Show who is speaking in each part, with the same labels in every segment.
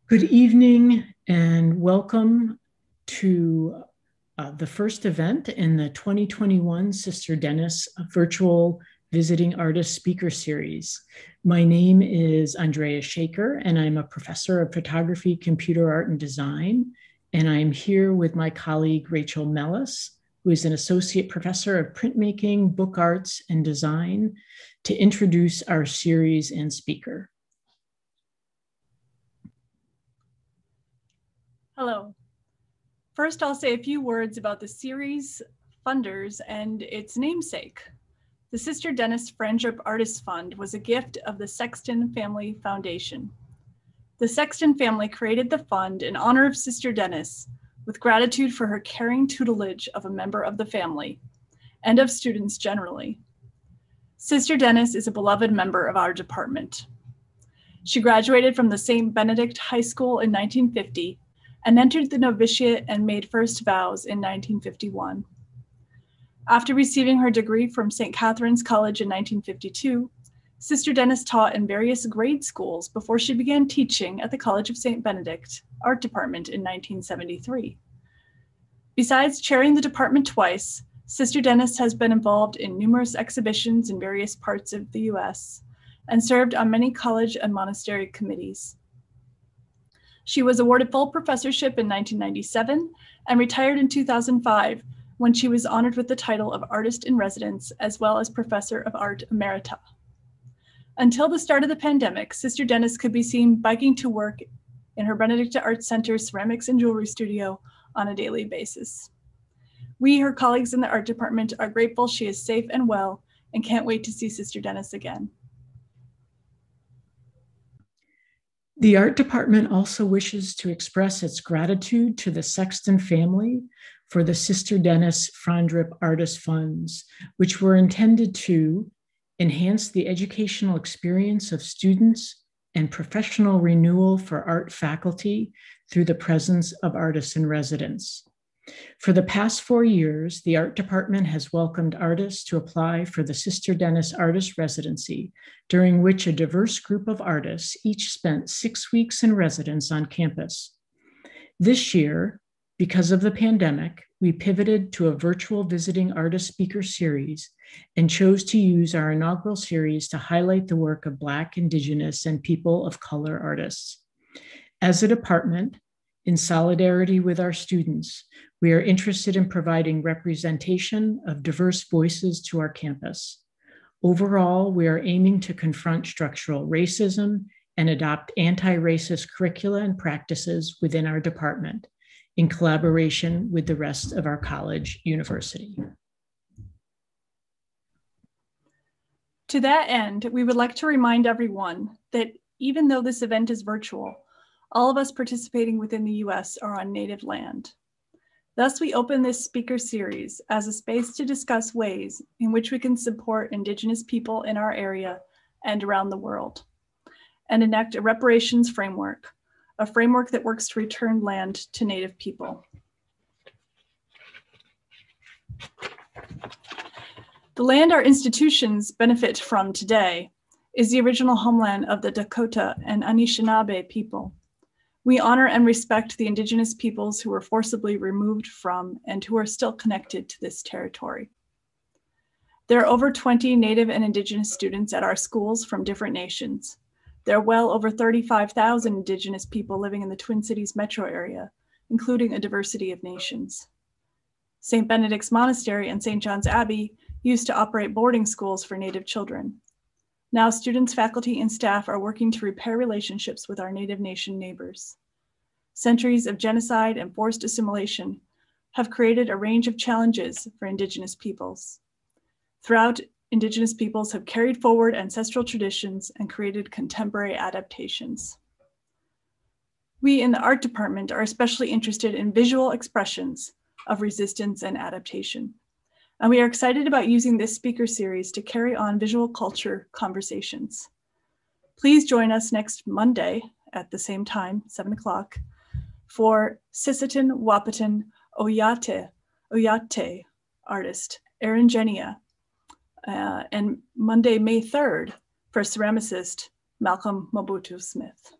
Speaker 1: Good evening and welcome to the first event in the 2021 Sister Dennis Virtual Visiting Artist Speaker Series. My name is Andrea Shaker and I'm a professor of photography, computer art, and design. And I'm here with my colleague Rachel Mellis, who is an associate professor of printmaking, book arts, and design, to introduce our series and speaker.
Speaker 2: Hello. First, I'll say a few words about the series, funders, and its namesake. The Sister Dennis Friendship Artists Fund was a gift of the Sexton Family Foundation. The Sexton family created the fund in honor of Sister Dennis, with gratitude for her caring tutelage of a member of the family and of students generally. Sister Dennis is a beloved member of our department. She graduated from the St. Benedict High School in 1950 and entered the novitiate and made first vows in 1951. After receiving her degree from St. Catherine's College in 1952, Sister Dennis taught in various grade schools before she began teaching at the College of St. Benedict Art Department in 1973. Besides chairing the department twice, Sister Dennis has been involved in numerous exhibitions in various parts of the US and served on many college and monastery committees. She was awarded full professorship in 1997 and retired in 2005 when she was honored with the title of Artist in Residence as well as Professor of Art Emerita. Until the start of the pandemic, Sister Dennis could be seen biking to work in her Benedict Art Center ceramics and jewelry studio on a daily basis. We, her colleagues in the art department, are grateful she is safe and well and can't wait to see Sister Dennis again.
Speaker 1: The art department also wishes to express its gratitude to the Sexton family for the Sister Dennis Friendship Artist Funds, which were intended to enhance the educational experience of students and professional renewal for art faculty through the presence of artists in residence. For the past 4 years, the art department has welcomed artists to apply for the Sister Dennis Artist Residency, during which a diverse group of artists each spent 6 weeks in residence on campus. This year, because of the pandemic, we pivoted to a virtual visiting artist speaker series and chose to use our inaugural series to highlight the work of Black, Indigenous, and people of color artists. As a department, in solidarity with our students, we are interested in providing representation of diverse voices to our campus. Overall, we are aiming to confront structural racism and adopt anti-racist curricula and practices within our department in collaboration with the rest of our college university.
Speaker 2: To that end, we would like to remind everyone that even though this event is virtual, all of us participating within the US are on native land. Thus, we open this speaker series as a space to discuss ways in which we can support Indigenous people in our area and around the world, and enact a reparations framework, a framework that works to return land to Native people. The land our institutions benefit from today is the original homeland of the Dakota and Anishinaabe people. We honor and respect the Indigenous peoples who were forcibly removed from and who are still connected to this territory. There are over 20 Native and Indigenous students at our schools from different nations. There are well over 35,000 Indigenous people living in the Twin Cities metro area, including a diversity of nations. St. Benedict's Monastery and St. John's Abbey used to operate boarding schools for Native children. Now students, faculty, and staff are working to repair relationships with our Native nation neighbors. Centuries of genocide and forced assimilation have created a range of challenges for Indigenous peoples. Throughout, Indigenous peoples have carried forward ancestral traditions and created contemporary adaptations. We in the art department are especially interested in visual expressions of resistance and adaptation. And we are excited about using this speaker series to carry on visual culture conversations. Please join us next Monday at the same time, 7 o'clock, for Sisseton Wahpeton Oyate artist, Erin Genia, and Monday, May 3rd, for ceramicist Malcolm Mobutu Smith.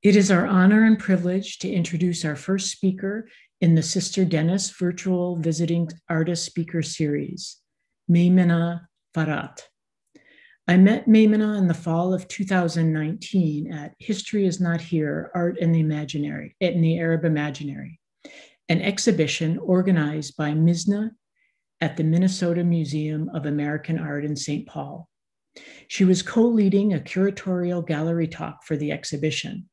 Speaker 1: It is our honor and privilege to introduce our first speaker in the Sister Dennis Virtual Visiting Artist Speaker Series, Maymanah Farhat. I met Maymanah in the fall of 2019 at History is Not Here, Art in the Arab Imaginary, an exhibition organized by MISNA at the Minnesota Museum of American Art in St. Paul. She was co-leading a curatorial gallery talk for the exhibition.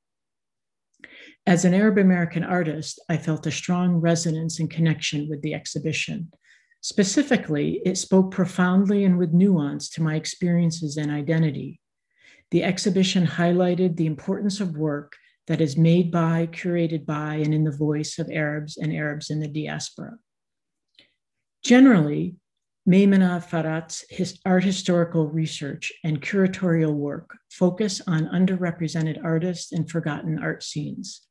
Speaker 1: As an Arab American artist, I felt a strong resonance and connection with the exhibition. Specifically, it spoke profoundly and with nuance to my experiences and identity. The exhibition highlighted the importance of work that is made by, curated by, and in the voice of Arabs and Arabs in the diaspora. Generally, Maymanah Farhat's art historical research and curatorial work focus on underrepresented artists and forgotten art scenes.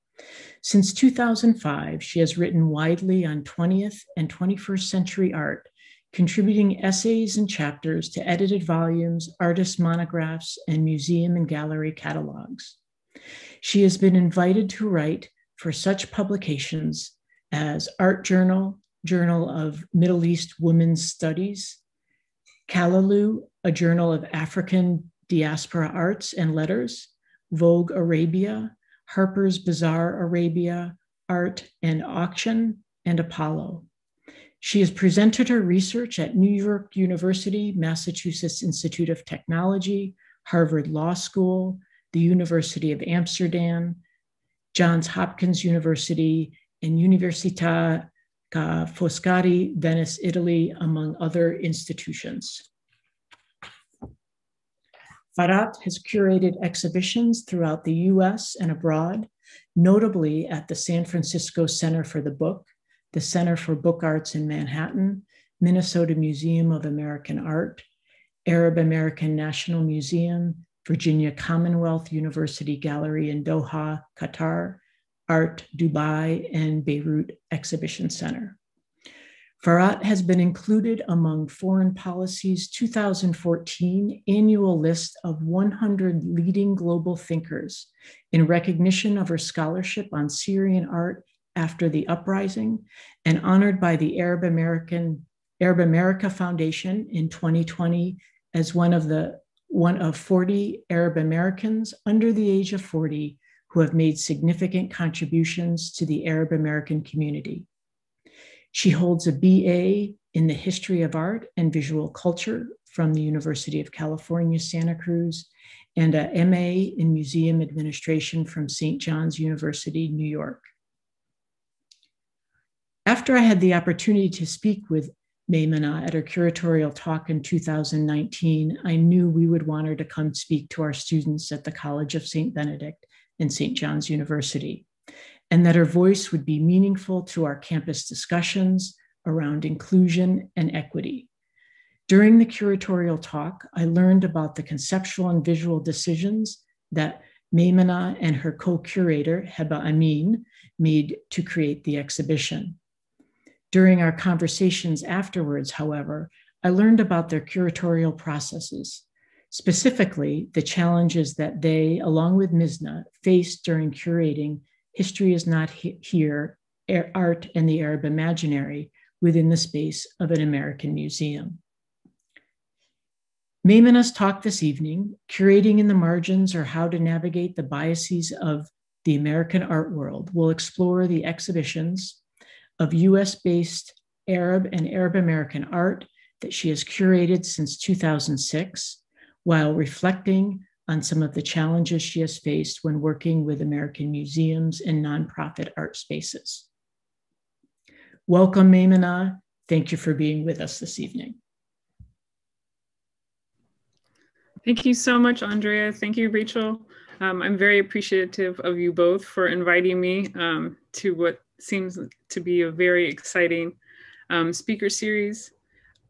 Speaker 1: Since 2005, she has written widely on 20th and 21st century art, contributing essays and chapters to edited volumes, artist monographs, and museum and gallery catalogs. She has been invited to write for such publications as Art Journal, Journal of Middle East Women's Studies, Kalalu, a journal of African diaspora arts and letters, Vogue Arabia, Harper's Bazaar Arabia, Art and Auction, and Apollo. She has presented her research at New York University, Massachusetts Institute of Technology, Harvard Law School, the University of Amsterdam, Johns Hopkins University, and Università Ca' Foscari, Venice, Italy, among other institutions. Farhat has curated exhibitions throughout the US and abroad, notably at the San Francisco Center for the Book, the Center for Book Arts in Manhattan, Minnesota Museum of American Art, Arab American National Museum, Virginia Commonwealth University Gallery in Doha, Qatar, Art Dubai, and Beirut Exhibition Center. Farhat has been included among Foreign Policy's 2014 annual list of 100 leading global thinkers in recognition of her scholarship on Syrian art after the uprising, and honored by the Arab America Foundation in 2020 as one of 40 Arab Americans under the age of 40 who have made significant contributions to the Arab American community. She holds a BA in the History of Art and Visual Culture from the University of California, Santa Cruz, and a MA in Museum Administration from St. John's University, New York. After I had the opportunity to speak with Maymanah at her curatorial talk in 2019, I knew we would want her to come speak to our students at the College of St. Benedict and St. John's University, and that her voice would be meaningful to our campus discussions around inclusion and equity. During the curatorial talk, I learned about the conceptual and visual decisions that Maymanah and her co-curator, Heba Amin, made to create the exhibition. During our conversations afterwards, however, I learned about their curatorial processes, specifically the challenges that they, along with MISNA, faced during curating History is Not Here, Art and the Arab Imaginary within the space of an American museum. Maymanah's talk this evening, Curating in the Margins or How to Navigate the Biases of the American Art World, will explore the exhibitions of US-based Arab and Arab American art that she has curated since 2006, while reflecting on some of the challenges she has faced when working with American museums and nonprofit art spaces. Welcome, Maymanah. Thank you for being with us this evening.
Speaker 3: Thank you so much, Andrea. Thank you, Rachel. I'm very appreciative of you both for inviting me to what seems to be a very exciting speaker series.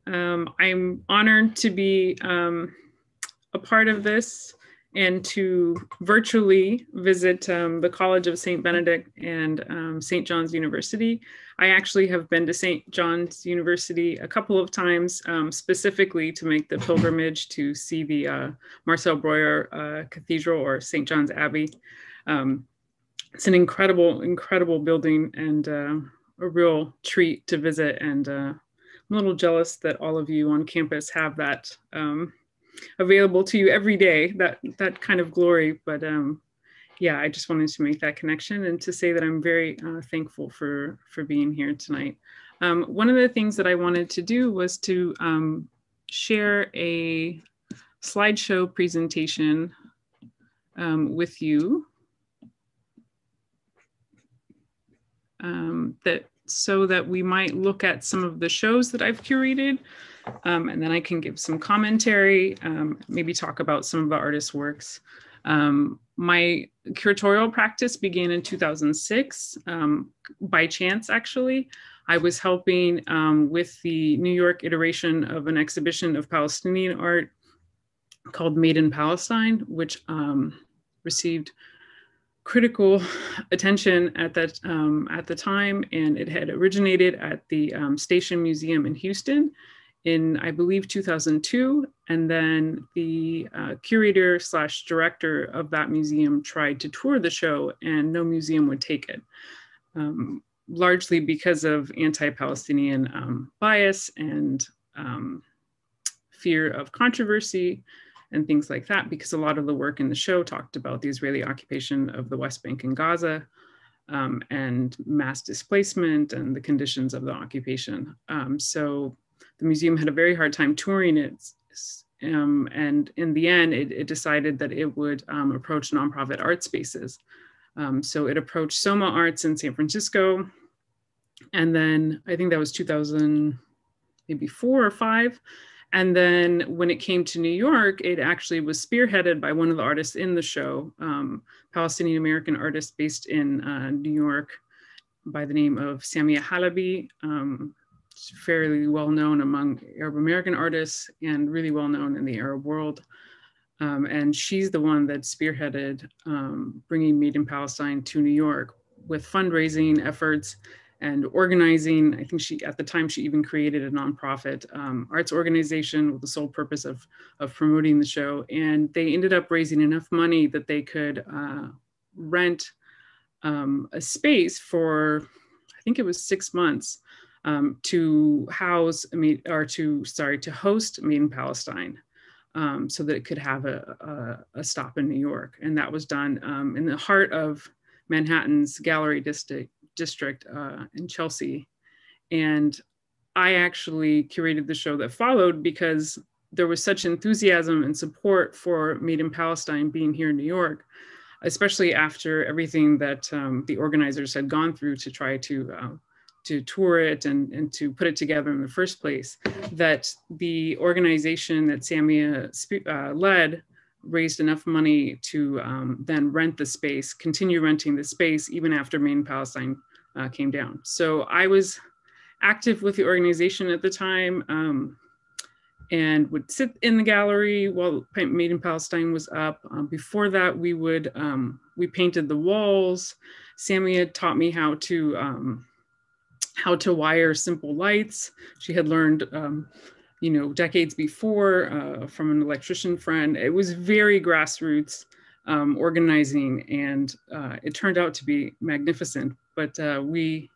Speaker 3: I'm honored to be a part of this and to virtually visit the College of St. Benedict and St. John's University. I actually have been to St. John's University a couple of times, specifically to make the pilgrimage to see the Marcel Breuer Cathedral or St. John's Abbey. it's an incredible building, and a real treat to visit. And I'm a little jealous that all of you on campus have that available to you every day, that kind of glory. But yeah, I just wanted to make that connection and to say that I'm very thankful for being here tonight. One of the things that I wanted to do was to share a slideshow presentation with you so that we might look at some of the shows that I've curated, and then I can give some commentary, maybe talk about some of the artists' works. My curatorial practice began in 2006, by chance, actually. I was helping with the New York iteration of an exhibition of Palestinian art called Made in Palestine, which received critical attention at the time, and it had originated at the Station Museum in Houston in, I believe, 2002. And then the curator / director of that museum tried to tour the show, and no museum would take it, largely because of anti-Palestinian bias and fear of controversy and things like that, because a lot of the work in the show talked about the Israeli occupation of the West Bank and Gaza, and mass displacement and the conditions of the occupation. So the museum had a very hard time touring it. And in the end, it decided that it would approach nonprofit art spaces. So it approached Soma Arts in San Francisco. And then I think that was 2000, maybe 4 or 5. And then when it came to New York, it actually was spearheaded by one of the artists in the show, Palestinian American artist based in New York by the name of Samia Halabi. Fairly well known among Arab American artists and really well known in the Arab world. And she's the one that spearheaded bringing Made in Palestine to New York with fundraising efforts and organizing. I think at the time, she even created a nonprofit arts organization with the sole purpose of promoting the show. And they ended up raising enough money that they could rent a space for, I think it was 6 months, to host Made in Palestine, so that it could have a stop in New York. And that was done in the heart of Manhattan's Gallery District in Chelsea. And I actually curated the show that followed because there was such enthusiasm and support for Made in Palestine being here in New York, especially after everything that the organizers had gone through to try to tour it and to put it together in the first place, that the organization that Samia led raised enough money to then rent the space, continue renting the space even after Made in Palestine came down. So I was active with the organization at the time, and would sit in the gallery while Made in Palestine was up. Before that, we painted the walls. Samia taught me how to wire simple lights. She had learned, decades before from an electrician friend. It was very grassroots organizing, and it turned out to be magnificent. But we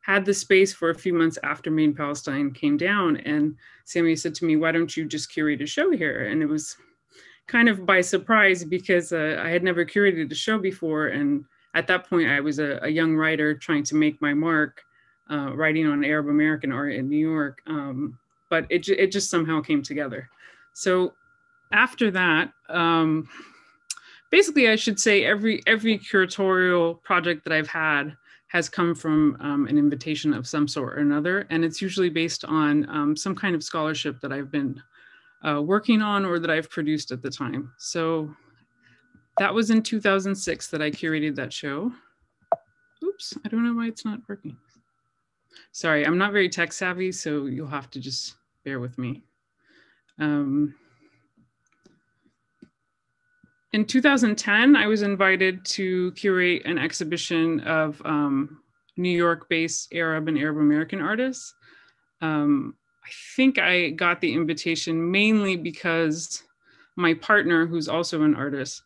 Speaker 3: had the space for a few months after Made in Palestine came down, and Samia said to me, "Why don't you just curate a show here?" And it was kind of by surprise, because I had never curated a show before. And at that point, I was a young writer trying to make my mark, writing on Arab American art in New York. But it just somehow came together. So after that, basically I should say every curatorial project that I've had has come from an invitation of some sort or another. And it's usually based on some kind of scholarship that I've been working on or that I've produced at the time. So that was in 2006 that I curated that show. Oops, I don't know why it's not working. Sorry, I'm not very tech savvy, so you'll have to just bear with me. In 2010, I was invited to curate an exhibition of New York-based Arab and Arab American artists. I think I got the invitation mainly because my partner, who's also an artist,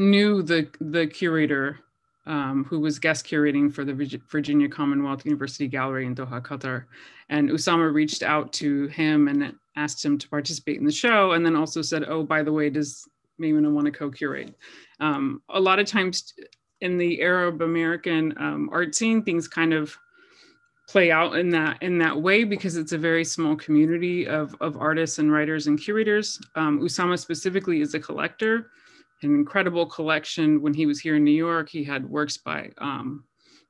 Speaker 3: knew the curator who was guest curating for the Virginia Commonwealth University Gallery in Doha, Qatar. And Usama reached out to him and asked him to participate in the show, and then also said, oh, by the way, does Maymanah want to co-curate? A lot of times in the Arab American art scene, things kind of play out in that way because it's a very small community of artists and writers and curators. Usama specifically is a collector, an incredible collection. When he was here in New York, he had works by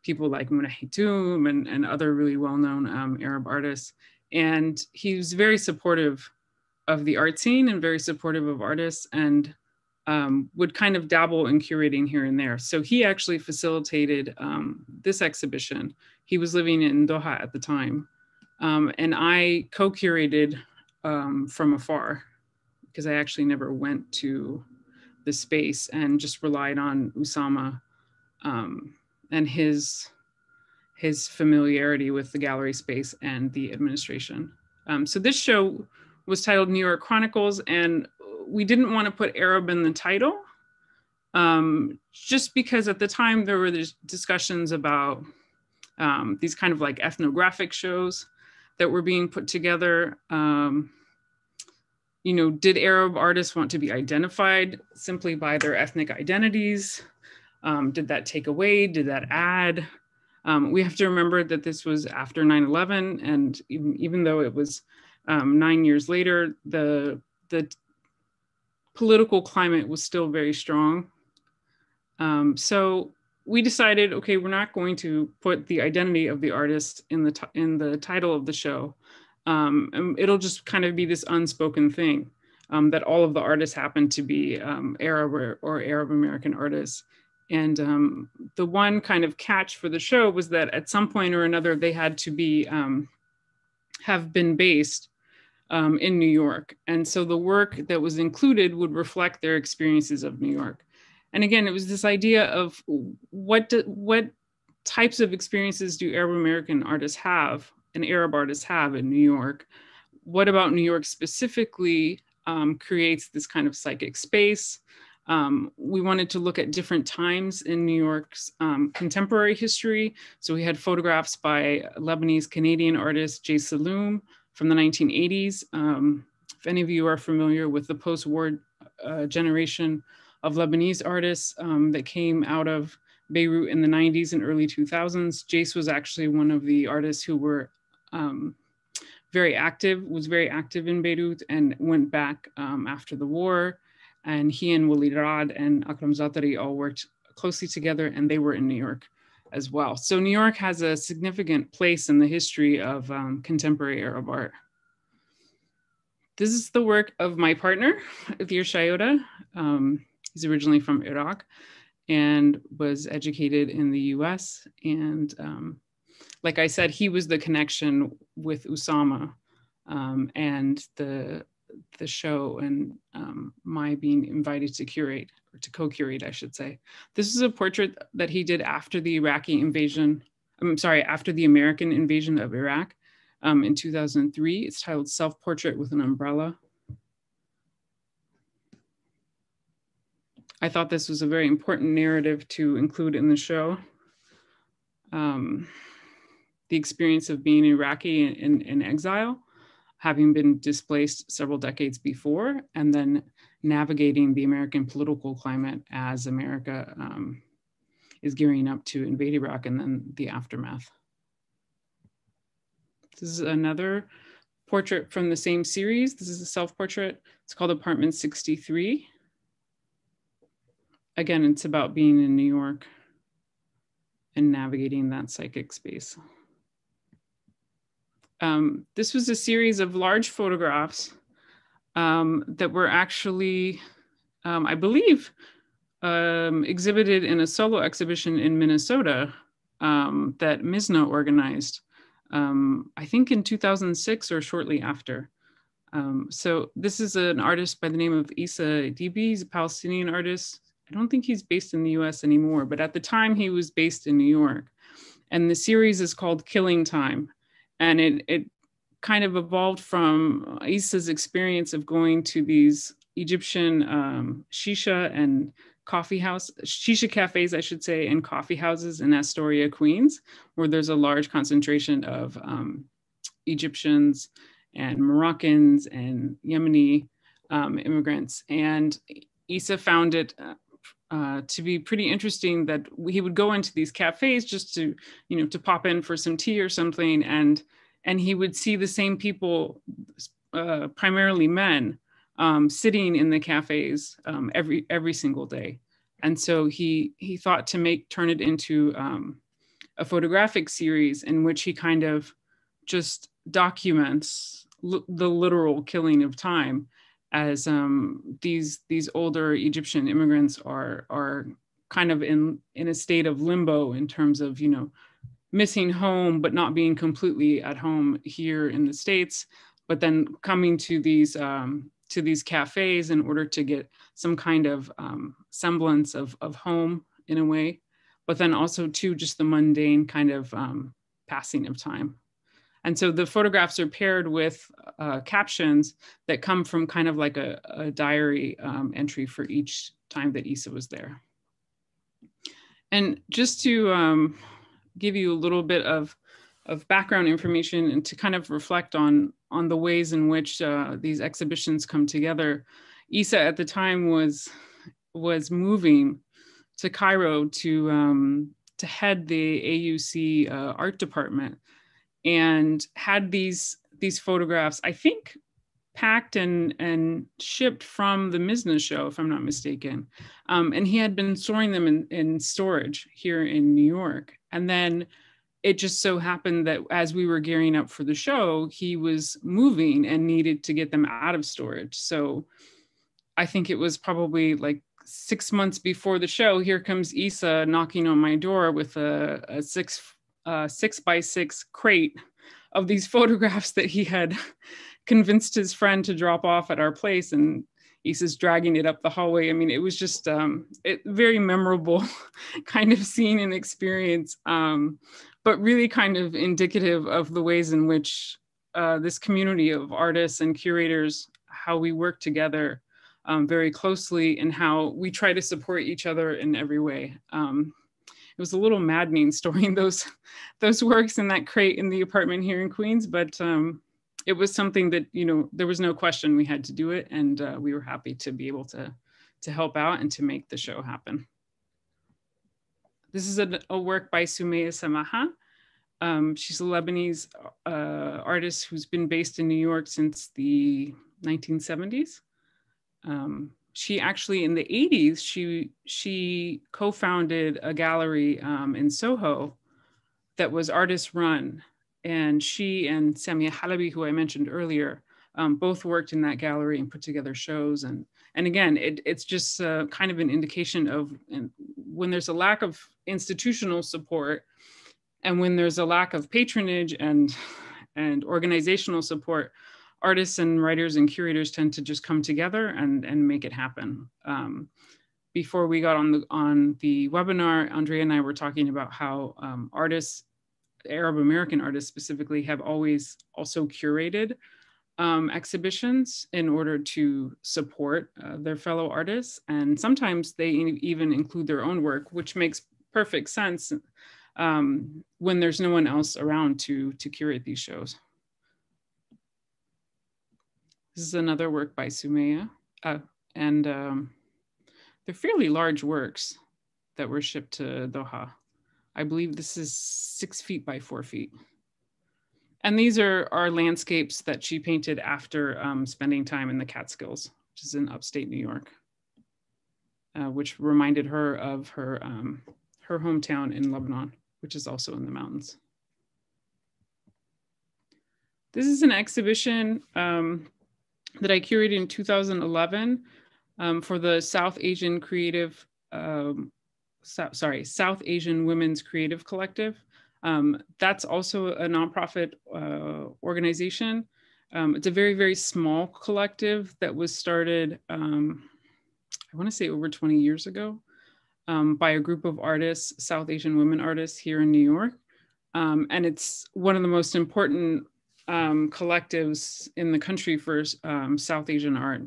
Speaker 3: people like Muna Hitoum and other really well-known Arab artists. And he was very supportive of the art scene and very supportive of artists, and would kind of dabble in curating here and there. So he actually facilitated this exhibition. He was living in Doha at the time. And I co-curated from afar because I actually never went to the space and just relied on Usama and his familiarity with the gallery space and the administration. So this show was titled New York Chronicles, and we didn't want to put Arab in the title, just because at the time there were discussions about these kind of like ethnographic shows that were being put together. You know, did Arab artists want to be identified simply by their ethnic identities? Did that take away? Did that add? We have to remember that this was after 9/11, and even though it was 9 years later, the political climate was still very strong. So we decided, okay, we're not going to put the identity of the artist in the title of the show. And it'll just kind of be this unspoken thing that all of the artists happen to be Arab or Arab American artists. And the one kind of catch for the show was that at some point or another, they had to be have been based in New York. And so the work that was included would reflect their experiences of New York. And again, it was this idea of what types of experiences do Arab American artists have and Arab artists have in New York? What about New York specifically creates this kind of psychic space? We wanted to look at different times in New York's contemporary history. So we had photographs by Lebanese Canadian artist Jay Saloom from the 1980s. If any of you are familiar with the post-war generation of Lebanese artists that came out of Beirut in the 90s and early 2000s, Jace was actually one of the artists who were very active in Beirut and went back after the war. And he and Walid Rad and Akram Zatari all worked closely together, and they were in New York as well. So New York has a significant place in the history of contemporary Arab art. This is the work of my partner, Adir Shayota. He's originally from Iraq and was educated in the US. And like I said, he was the connection with Usama and the show and my being invited to curate, or to co-curate, I should say. This is a portrait that he did after the after the American invasion of Iraq in 2003. It's titled Self-Portrait with an Umbrella. I thought this was a very important narrative to include in the show. The experience of being Iraqi in exile, having been displaced several decades before, and then navigating the American political climate as America is gearing up to invade Iraq, and then the aftermath. This is another portrait from the same series. This is a self-portrait. It's called Apartment 63. Again, it's about being in New York and navigating that psychic space. This was a series of large photographs that were actually, I believe, exhibited in a solo exhibition in Minnesota that Misna organized, I think in 2006 or shortly after. So this is an artist by the name of Issa Dibi. He's a Palestinian artist. I don't think he's based in the US anymore, but at the time he was based in New York. And the series is called Killing Time. And it kind of evolved from Issa's experience of going to these Egyptian shisha and shisha cafes, I should say, and coffee houses in Astoria, Queens, where there's a large concentration of Egyptians and Moroccans and Yemeni immigrants. And Issa found it to be pretty interesting that he would go into these cafes just to, to pop in for some tea or something, and he would see the same people, primarily men, sitting in the cafes every single day. And so he thought to turn it into a photographic series in which he kind of just documents the literal killing of time, as these older Egyptian immigrants are kind of in a state of limbo in terms of, missing home, but not being completely at home here in the States, but then coming to these cafes in order to get some kind of semblance of home in a way, but then also to just the mundane kind of passing of time. And so the photographs are paired with captions that come from kind of like a diary entry for each time that Issa was there. And just to give you a little bit of background information and to kind of reflect on the ways in which these exhibitions come together, Issa at the time was moving to Cairo to head the AUC Art Department, and had these photographs, I think, packed and shipped from the Mizna show, if I'm not mistaken. And he had been storing them in storage here in New York. And then it just so happened that as we were gearing up for the show, he was moving and needed to get them out of storage. So I think it was probably like 6 months before the show, here comes Issa knocking on my door with a 6x6 crate of these photographs that he had convinced his friend to drop off at our place, and Issa's dragging it up the hallway. I mean, it was just very memorable kind of scene and experience, but really kind of indicative of the ways in which this community of artists and curators, how we work together very closely and how we try to support each other in every way. It was a little maddening storing those works in that crate in the apartment here in Queens, but it was something that, there was no question we had to do it, and we were happy to be able to help out and to make the show happen. This is a work by Sumiya Samaha. She's a Lebanese artist who's been based in New York since the 1970s. She actually, in the 80s, she co-founded a gallery in Soho that was artist run. And she and Samia Halabi, who I mentioned earlier, both worked in that gallery and put together shows. And again, it's just kind of an indication of when there's a lack of institutional support and when there's a lack of patronage and organizational support, artists and writers and curators tend to just come together and make it happen. Before we got on the webinar, Andrea and I were talking about how artists, Arab American artists specifically, have always also curated exhibitions in order to support their fellow artists. And sometimes they even include their own work, which makes perfect sense when there's no one else around to curate these shows. This is another work by Sumiya, and they're fairly large works that were shipped to Doha. I believe this is 6 feet by 4 feet. And these are landscapes that she painted after spending time in the Catskills, which is in upstate New York, which reminded her of her hometown in Lebanon, which is also in the mountains. This is an exhibition that I curated in 2011 for the South Asian Women's Creative Collective. That's also a nonprofit organization. It's a very, very small collective that was started, I want to say over 20 years ago, by a group of artists, South Asian women artists here in New York. And it's one of the most important collectives in the country for South Asian art.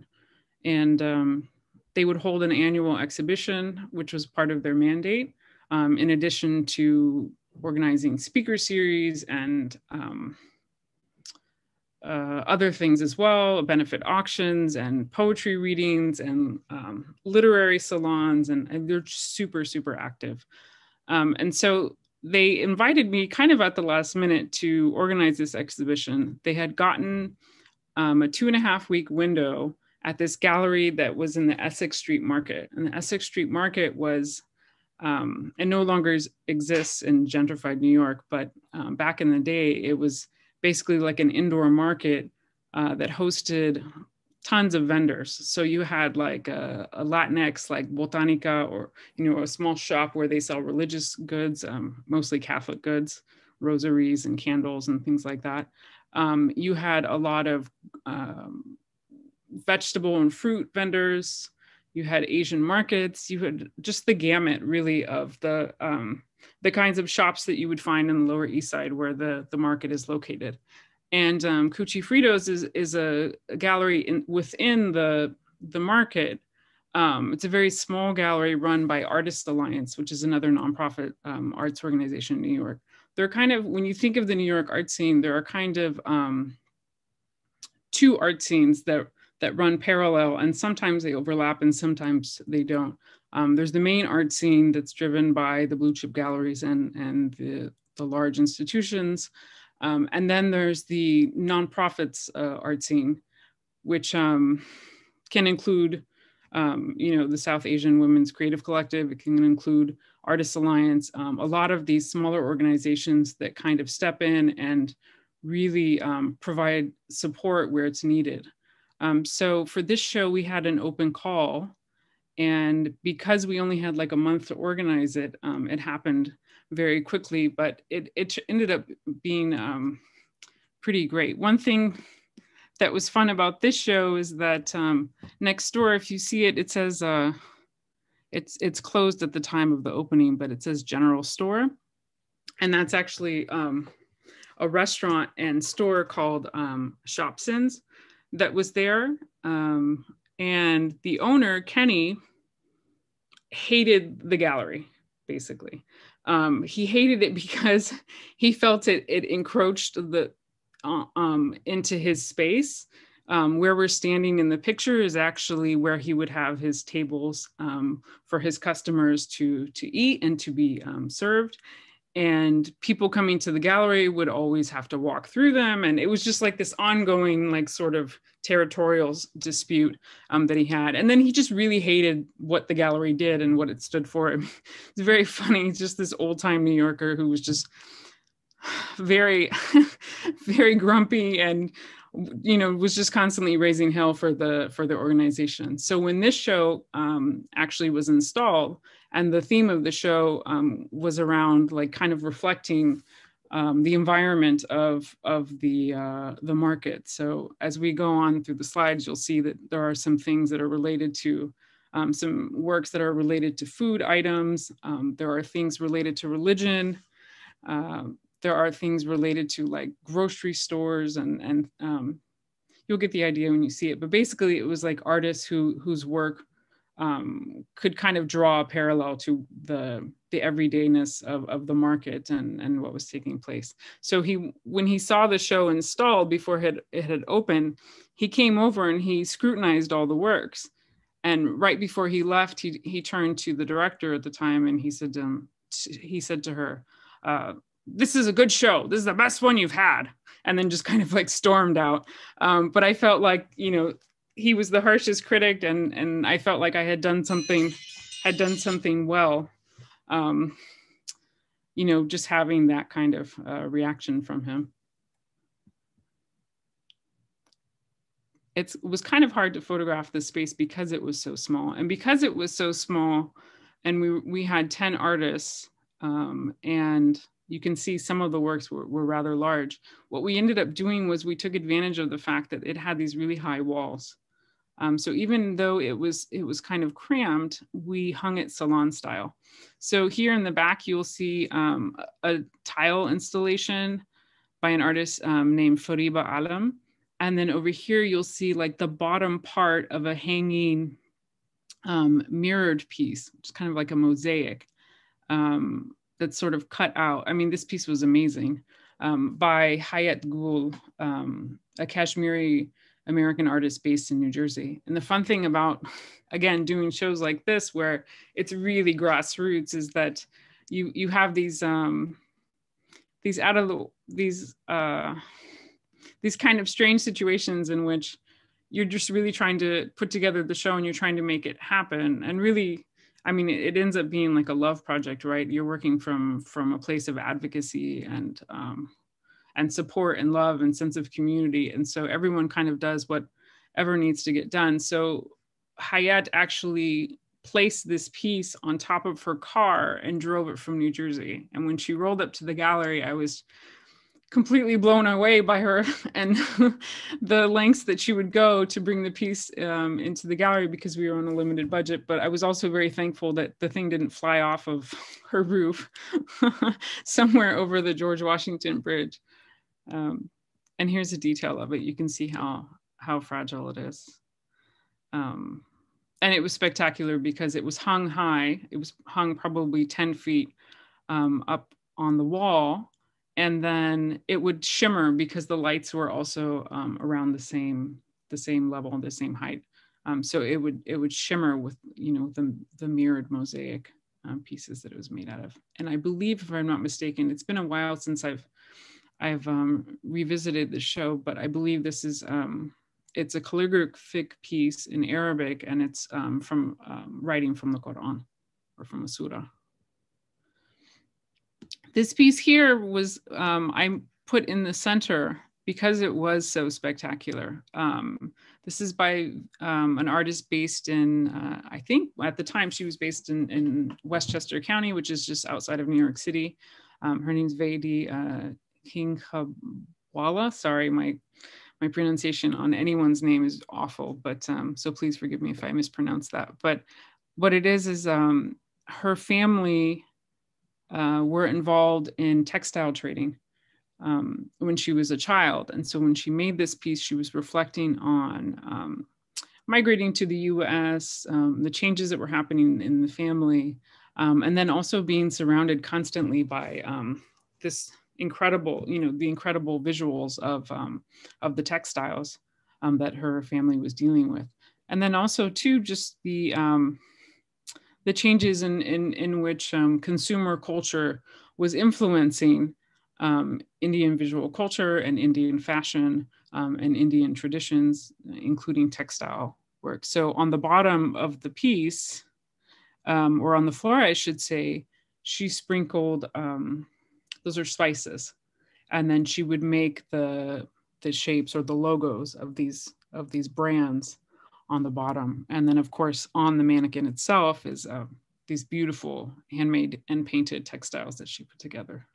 Speaker 3: And they would hold an annual exhibition, which was part of their mandate, in addition to organizing speaker series and other things as well, benefit auctions and poetry readings and literary salons, and they're super, super active. And so they invited me kind of at the last minute to organize this exhibition. They had gotten a 2.5-week window at this gallery that was in the Essex Street Market. And the Essex Street Market was, and no longer exists in gentrified New York, but back in the day, it was basically like an indoor market that hosted tons of vendors. So you had like a Latinx, like Botanica, or, you know, a small shop where they sell religious goods, mostly Catholic goods, rosaries and candles and things like that. You had a lot of vegetable and fruit vendors. You had Asian markets. You had just the gamut, really, of the kinds of shops that you would find in the Lower East Side, where the market is located. And Cucci Fritos is a gallery within the market. It's a very small gallery run by Artist Alliance, which is another nonprofit arts organization in New York. They're kind of, when you think of the New York art scene, there are kind of two art scenes that run parallel, and sometimes they overlap and sometimes they don't. There's the main art scene that's driven by the blue chip galleries and the large institutions. And then there's the nonprofits art scene, which can include, you know, the South Asian Women's Creative Collective. It can include Artists Alliance, a lot of these smaller organizations that kind of step in and really provide support where it's needed. So for this show, we had an open call. And because we only had like a month to organize it, it happened very quickly, but it ended up being pretty great. One thing that was fun about this show is that next door, if you see it, it says it's closed at the time of the opening, but it says General Store. And that's actually a restaurant and store called Shopsins that was there. And the owner, Kenny, hated the gallery, basically. He hated it because he felt it encroached into his space. Where we're standing in the picture is actually where he would have his tables for his customers to eat and to be served. And people coming to the gallery would always have to walk through them. And it was just like this ongoing, like, sort of territorial dispute that he had. And then he just really hated what the gallery did and what it stood for. It's very funny. It's just this old time New Yorker who was just very, very grumpy and, you know, was just constantly raising hell for the organization. So when this show actually was installed, and the theme of the show was around, like, kind of reflecting the environment of the market. So as we go on through the slides, you'll see that there are some things that are related to some works that are related to food items. There are things related to religion. There are things related to, like, grocery stores, and you'll get the idea when you see it. But basically, it was like artists whose work could kind of draw a parallel to the everydayness of the market and what was taking place. So when he saw the show installed before it had opened, he came over and he scrutinized all the works. And right before he left, he turned to the director at the time and he said to her, "This is a good show. This is the best one you've had." And then just kind of, like, stormed out. But I felt like, you know, he was the harshest critic, and I felt like I had done something well, you know, just having that kind of reaction from him. It was kind of hard to photograph the space because it was so small, and because it was so small, and we had 10 artists, and you can see some of the works were rather large. What we ended up doing was we took advantage of the fact that it had these really high walls. So even though it was kind of crammed, we hung it salon style. So here in the back, you'll see a tile installation by an artist named Fariba Alam. And then over here, you'll see, like, the bottom part of a hanging mirrored piece, which is kind of like a mosaic that's sort of cut out. I mean, this piece was amazing, by Hayat Gul, a Kashmiri American artist based in New Jersey. And the fun thing about, again, doing shows like this, where it's really grassroots, is that you have these kind of strange situations in which you're just really trying to put together the show and you're trying to make it happen. And really, I mean, it ends up being like a love project, right? You're working from a place of advocacy and support and love and sense of community. And so everyone kind of does whatever needs to get done. So Hayat actually placed this piece on top of her car and drove it from New Jersey. And when she rolled up to the gallery, I was completely blown away by her and the lengths that she would go to bring the piece into the gallery, because we were on a limited budget. But I was also very thankful that the thing didn't fly off of her roof somewhere over the George Washington Bridge. And here's a detail of it. You can see how fragile it is. And it was spectacular because it was hung high. It was hung probably 10 feet up on the wall. And then it would shimmer because the lights were also around the same level, the same height. So it would shimmer with, you know, the mirrored mosaic pieces that it was made out of. And I believe, if I'm not mistaken, it's been a while since I've revisited the show, but I believe this is it's a calligraphic piece in Arabic, and it's from writing from the Quran or from a surah. This piece here was, I put in the center because it was so spectacular. This is by an artist based in, I think at the time she was based in Westchester County, which is just outside of New York City. Her name's Vedi Kinghabwala. Sorry, my pronunciation on anyone's name is awful, but so please forgive me if I mispronounce that. But what it is her family were involved in textile trading when she was a child. And so when she made this piece, she was reflecting on migrating to the US, the changes that were happening in the family, and then also being surrounded constantly by this incredible, you know, the incredible visuals of the textiles that her family was dealing with. And then also too, just the changes in which consumer culture was influencing Indian visual culture and Indian fashion and Indian traditions, including textile work. So on the bottom of the piece, or on the floor, I should say, she sprinkled, those are spices. And then she would make the shapes or the logos of these brands on the bottom. And then of course, on the mannequin itself is these beautiful handmade and painted textiles that she put together.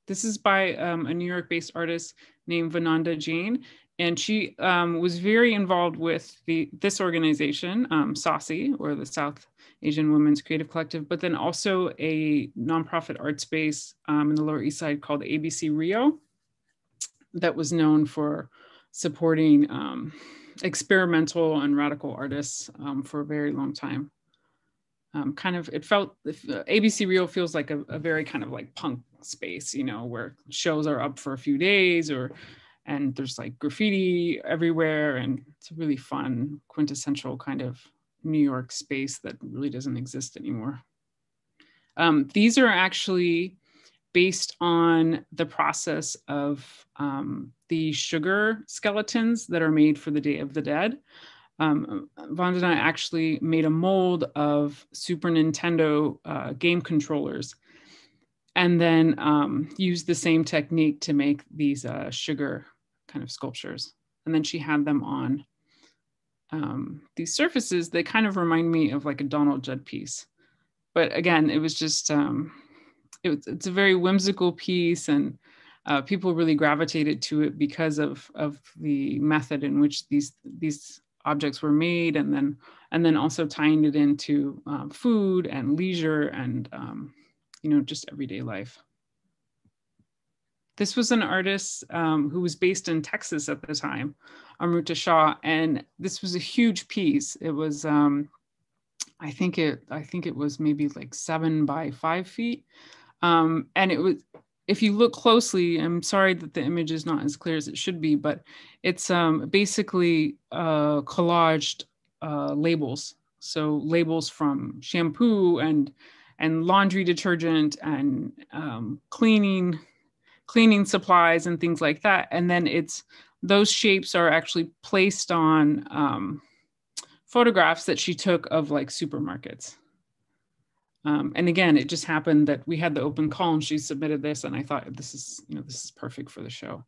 Speaker 3: This is by a New York-based artist named Vananda Jain. And she was very involved with this organization, SASI, or the South Asian Women's Creative Collective, but then also a nonprofit art space in the Lower East Side called ABC Rio that was known for supporting experimental and radical artists for a very long time. ABC Rio feels like a very kind of like punk space, you know, where shows are up for a few days and there's like graffiti everywhere. And it's a really fun, quintessential kind of New York space that really doesn't exist anymore. These are actually based on the process of the sugar skeletons that are made for the Day of the Dead. Vandana actually made a mold of Super Nintendo game controllers and then used the same technique to make these sugar kind of sculptures. And then she had them on these surfaces. They kind of remind me of like a Donald Judd piece. But again, it was just, it's a very whimsical piece, and people really gravitated to it because of the method in which these objects were made, and then also tying it into food and leisure and you know, just everyday life. This was an artist who was based in Texas at the time, Amrita Shaw, and this was a huge piece. It was, I think it was maybe like 7 by 5 feet, and it was. If you look closely, I'm sorry that the image is not as clear as it should be, but it's basically collaged labels. So labels from shampoo and laundry detergent and cleaning supplies and things like that. And then those shapes are actually placed on photographs that she took of like supermarkets. And again, it just happened that we had the open call and she submitted this, and I thought this is perfect for the show.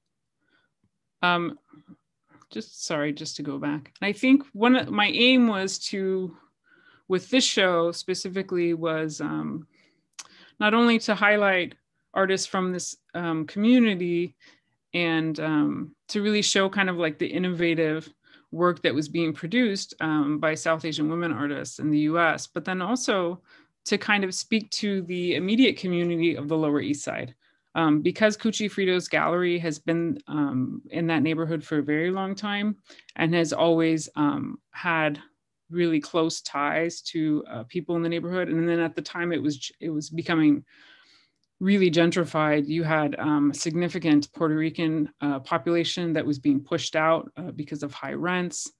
Speaker 3: Just to go back. I think my aim was with this show specifically was not only to highlight artists from this community and to really show kind of like the innovative work that was being produced by South Asian women artists in the US, but then also to kind of speak to the immediate community of the Lower East Side. Because Cucci Frito's gallery has been in that neighborhood for a very long time and has always had really close ties to people in the neighborhood. And then at the time it was becoming really gentrified. You had a significant Puerto Rican population that was being pushed out because of high rents.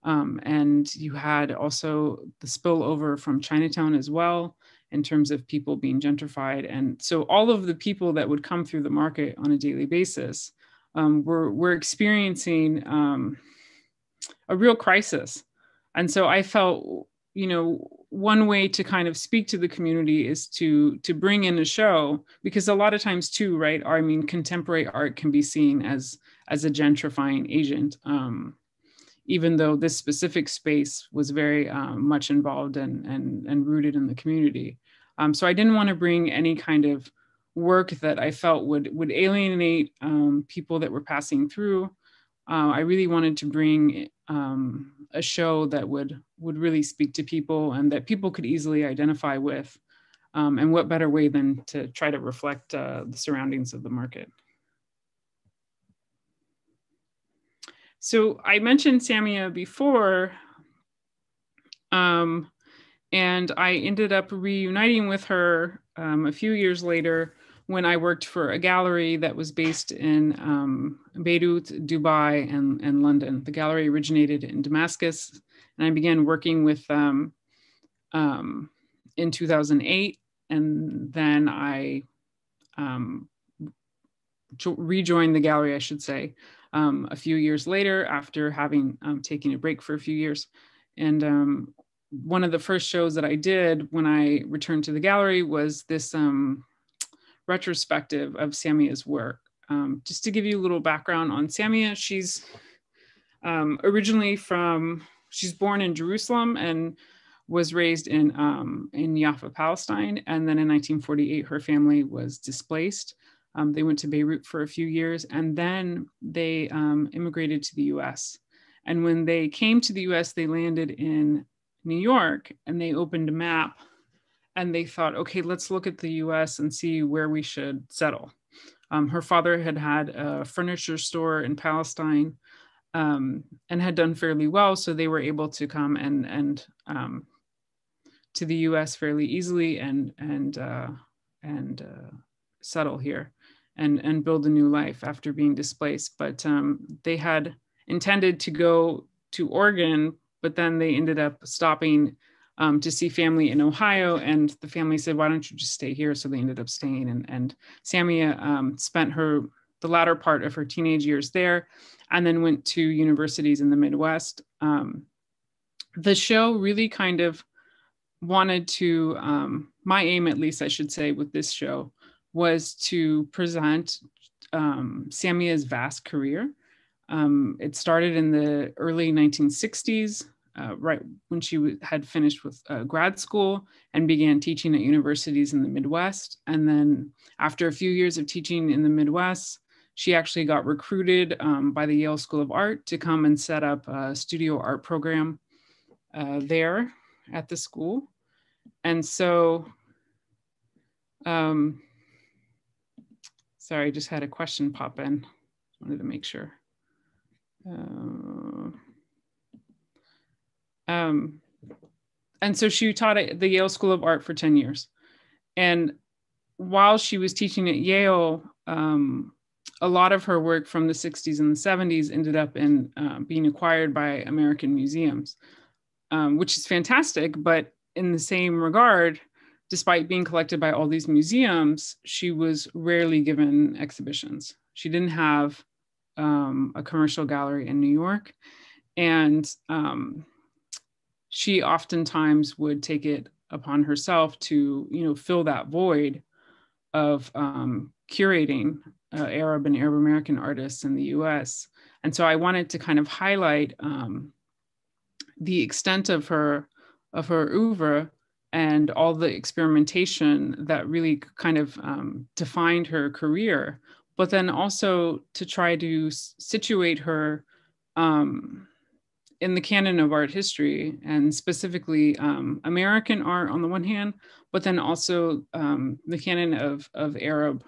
Speaker 3: And you had also the spillover from Chinatown as well, in terms of people being gentrified. And so all of the people that would come through the market on a daily basis were experiencing a real crisis. And so I felt, one way to kind of speak to the community is to bring in a show, because a lot of times too, right? I mean, contemporary art can be seen as a gentrifying agent. Even though this specific space was very much involved and rooted in the community. So I didn't want to bring any kind of work that I felt would alienate people that were passing through. I really wanted to bring a show that would really speak to people and that people could easily identify with. And what better way than to try to reflect the surroundings of the market. So I mentioned Samia before, and I ended up reuniting with her a few years later when I worked for a gallery that was based in Beirut, Dubai, and London. The gallery originated in Damascus, and I began working with them in 2008, and then I rejoined the gallery, I should say, a few years later after having taken a break for a few years. And one of the first shows that I did when I returned to the gallery was this retrospective of Samia's work. Just to give you a little background on Samia, she's she's born in Jerusalem and was raised in Jaffa, Palestine. And then in 1948, her family was displaced. They went to Beirut for a few years, and then they immigrated to the US. And when they came to the US, they landed in New York, and they opened a map, and they thought, okay, let's look at the US and see where we should settle. Her father had a furniture store in Palestine and had done fairly well, so they were able to come and to the US fairly easily and settle here and build a new life after being displaced. But they had intended to go to Oregon, but then they ended up stopping to see family in Ohio, and the family said, why don't you just stay here? So they ended up staying, and Samia spent the latter part of her teenage years there, and then went to universities in the Midwest. The show really kind of wanted to, my aim at least I should say with this show, was to present Samia's vast career. It started in the early 1960s, right when she had finished with grad school and began teaching at universities in the Midwest. And then after a few years of teaching in the Midwest, she actually got recruited by the Yale School of Art to come and set up a studio art program there at the school. And so, Sorry, I just had a question pop in. Wanted to make sure. And so she taught at the Yale School of Art for 10 years. And while she was teaching at Yale, a lot of her work from the 60s and the 70s ended up in being acquired by American museums, which is fantastic. But in the same regard, despite being collected by all these museums, she was rarely given exhibitions. She didn't have a commercial gallery in New York. And she oftentimes would take it upon herself to, fill that void of curating Arab and Arab American artists in the US. And so I wanted to kind of highlight the extent of her oeuvre and all the experimentation that really kind of defined her career, but then also to try to situate her in the canon of art history, and specifically American art on the one hand, but then also the canon of Arab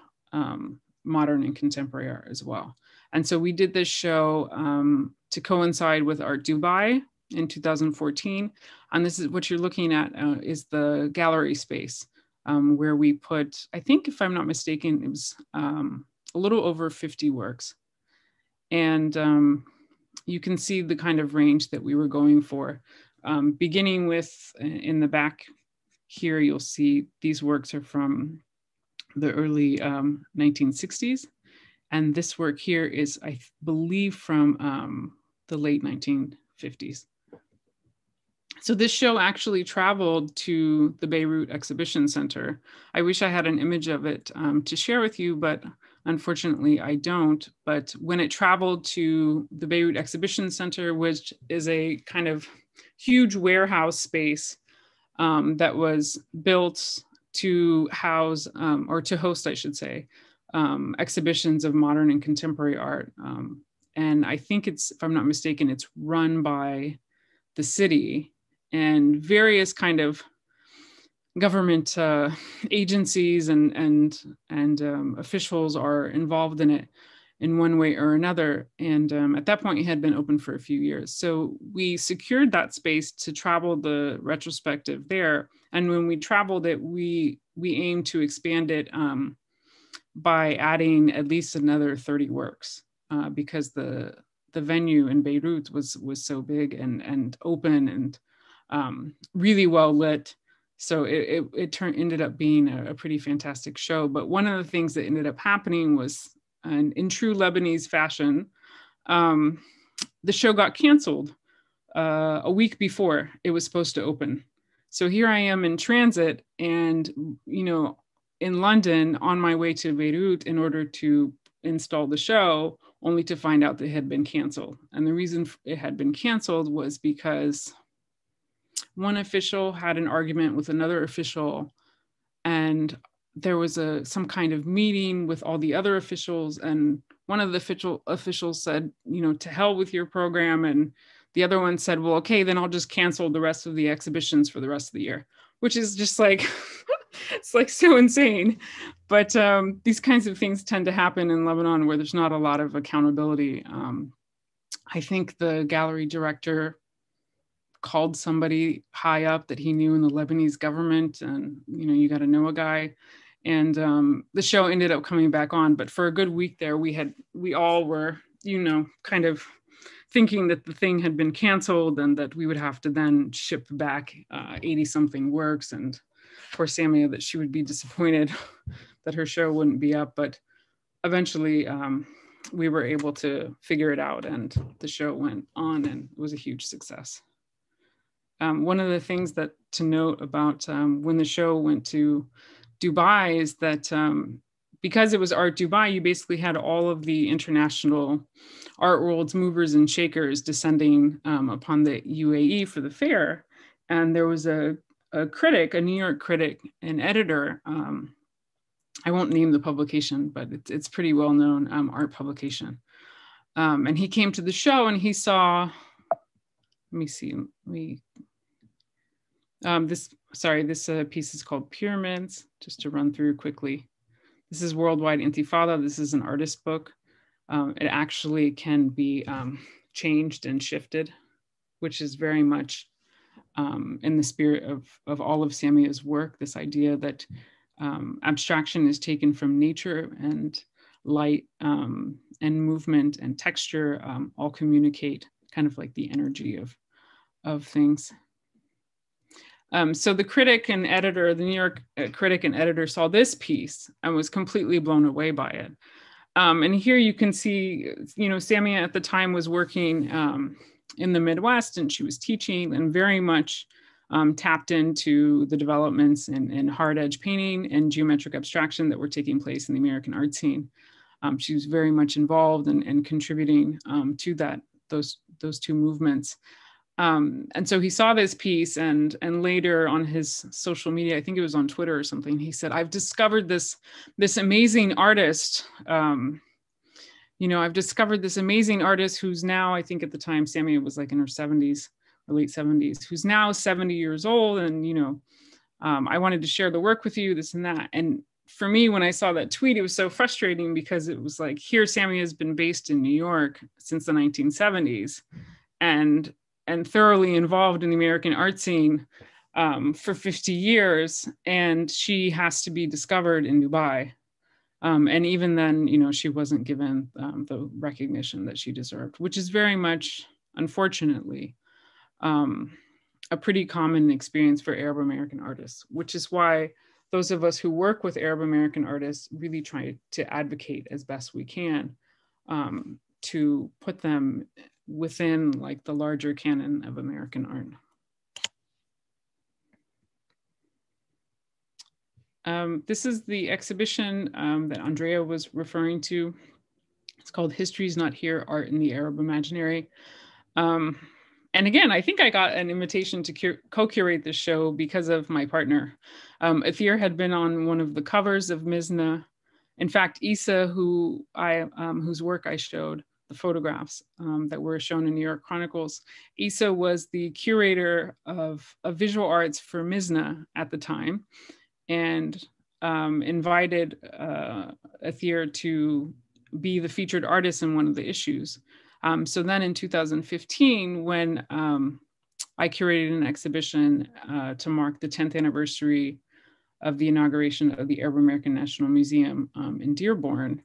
Speaker 3: modern and contemporary art as well. And so we did this show to coincide with Art Dubai in 2014. And this is what you're looking at is the gallery space where we put, I think if I'm not mistaken, it was a little over 50 works. And you can see the kind of range that we were going for. Beginning with, in the back here, you'll see these works are from the early 1960s. And this work here is, I believe, from the late 1950s. So this show actually traveled to the Beirut Exhibition Center. I wish I had an image of it to share with you, but unfortunately I don't. But when it traveled to the Beirut Exhibition Center, which is a kind of huge warehouse space that was built to house, or to host, I should say, exhibitions of modern and contemporary art. And I think it's, if I'm not mistaken, it's run by the city, and various kind of government agencies and officials are involved in it in one way or another. And at that point, it had been open for a few years. So we secured that space to travel the retrospective there. And when we traveled it, we aimed to expand it by adding at least another 30 works because the venue in Beirut was so big and open and really well lit. So it ended up being a pretty fantastic show. But one of the things that ended up happening was, in true Lebanese fashion, the show got canceled a week before it was supposed to open. So here I am in transit and, in London on my way to Beirut in order to install the show, only to find out that it had been canceled. And the reason it had been canceled was because one official had an argument with another official, and there was some kind of meeting with all the other officials, and one of the officials said, to hell with your program, and the other one said, well, okay, then I'll just cancel the rest of the exhibitions for the rest of the year, which is just like, it's like so insane. But these kinds of things tend to happen in Lebanon where there's not a lot of accountability. I think the gallery director called somebody high up that he knew in the Lebanese government, and you got to know a guy, and the show ended up coming back on. But for a good week there, we all were kind of thinking that the thing had been canceled and that we would have to then ship back 80 something works, and poor Samia, that she would be disappointed that her show wouldn't be up. But eventually we were able to figure it out, and the show went on, and it was a huge success. One of the things that to note about when the show went to Dubai is that because it was Art Dubai, you basically had all of the international art world's movers and shakers descending upon the UAE for the fair. And there was a critic, a New York critic, an editor. I won't name the publication, but it's pretty well-known art publication. And he came to the show and he saw, let me see, this piece is called Pyramids, just to run through quickly. This is Worldwide Intifada. This is an artist book. It actually can be changed and shifted, which is very much in the spirit of all of Samia's work, this idea that abstraction is taken from nature, and light and movement and texture all communicate kind of like the energy of things. So the critic and editor, the New York critic and editor, saw this piece and was completely blown away by it. And here you can see, Samia at the time was working in the Midwest, and she was teaching and very much tapped into the developments in hard edge painting and geometric abstraction that were taking place in the American art scene. She was very much involved and contributing to those two movements. And so he saw this piece, and later on his social media, I think it was on Twitter or something, he said, "I've discovered this amazing artist. I've discovered this amazing artist who's now," I think at the time Samia was like in her 70s or late 70s, "who's now 70 years old. And, I wanted to share the work with you, this and that." And for me, when I saw that tweet, it was so frustrating because it was like, here Samia has been based in New York since the 1970s and thoroughly involved in the American art scene for 50 years. And she has to be discovered in Dubai. And even then, she wasn't given the recognition that she deserved, which is very much, unfortunately, a pretty common experience for Arab American artists, which is why those of us who work with Arab American artists really try to advocate as best we can to put them within like the larger canon of American art. This is the exhibition that Andrea was referring to. It's called History's Not Here, Art in the Arab Imaginary. And again, I think I got an invitation to co-curate this show because of my partner. Athir had been on one of the covers of Mizna. In fact, Issa, whose work I showed, the photographs that were shown in New York Chronicles, Issa was the curator of visual arts for Mizna at the time, and invited Athir to be the featured artist in one of the issues. So then in 2015, when I curated an exhibition to mark the 10th anniversary of the inauguration of the Arab American National Museum in Dearborn,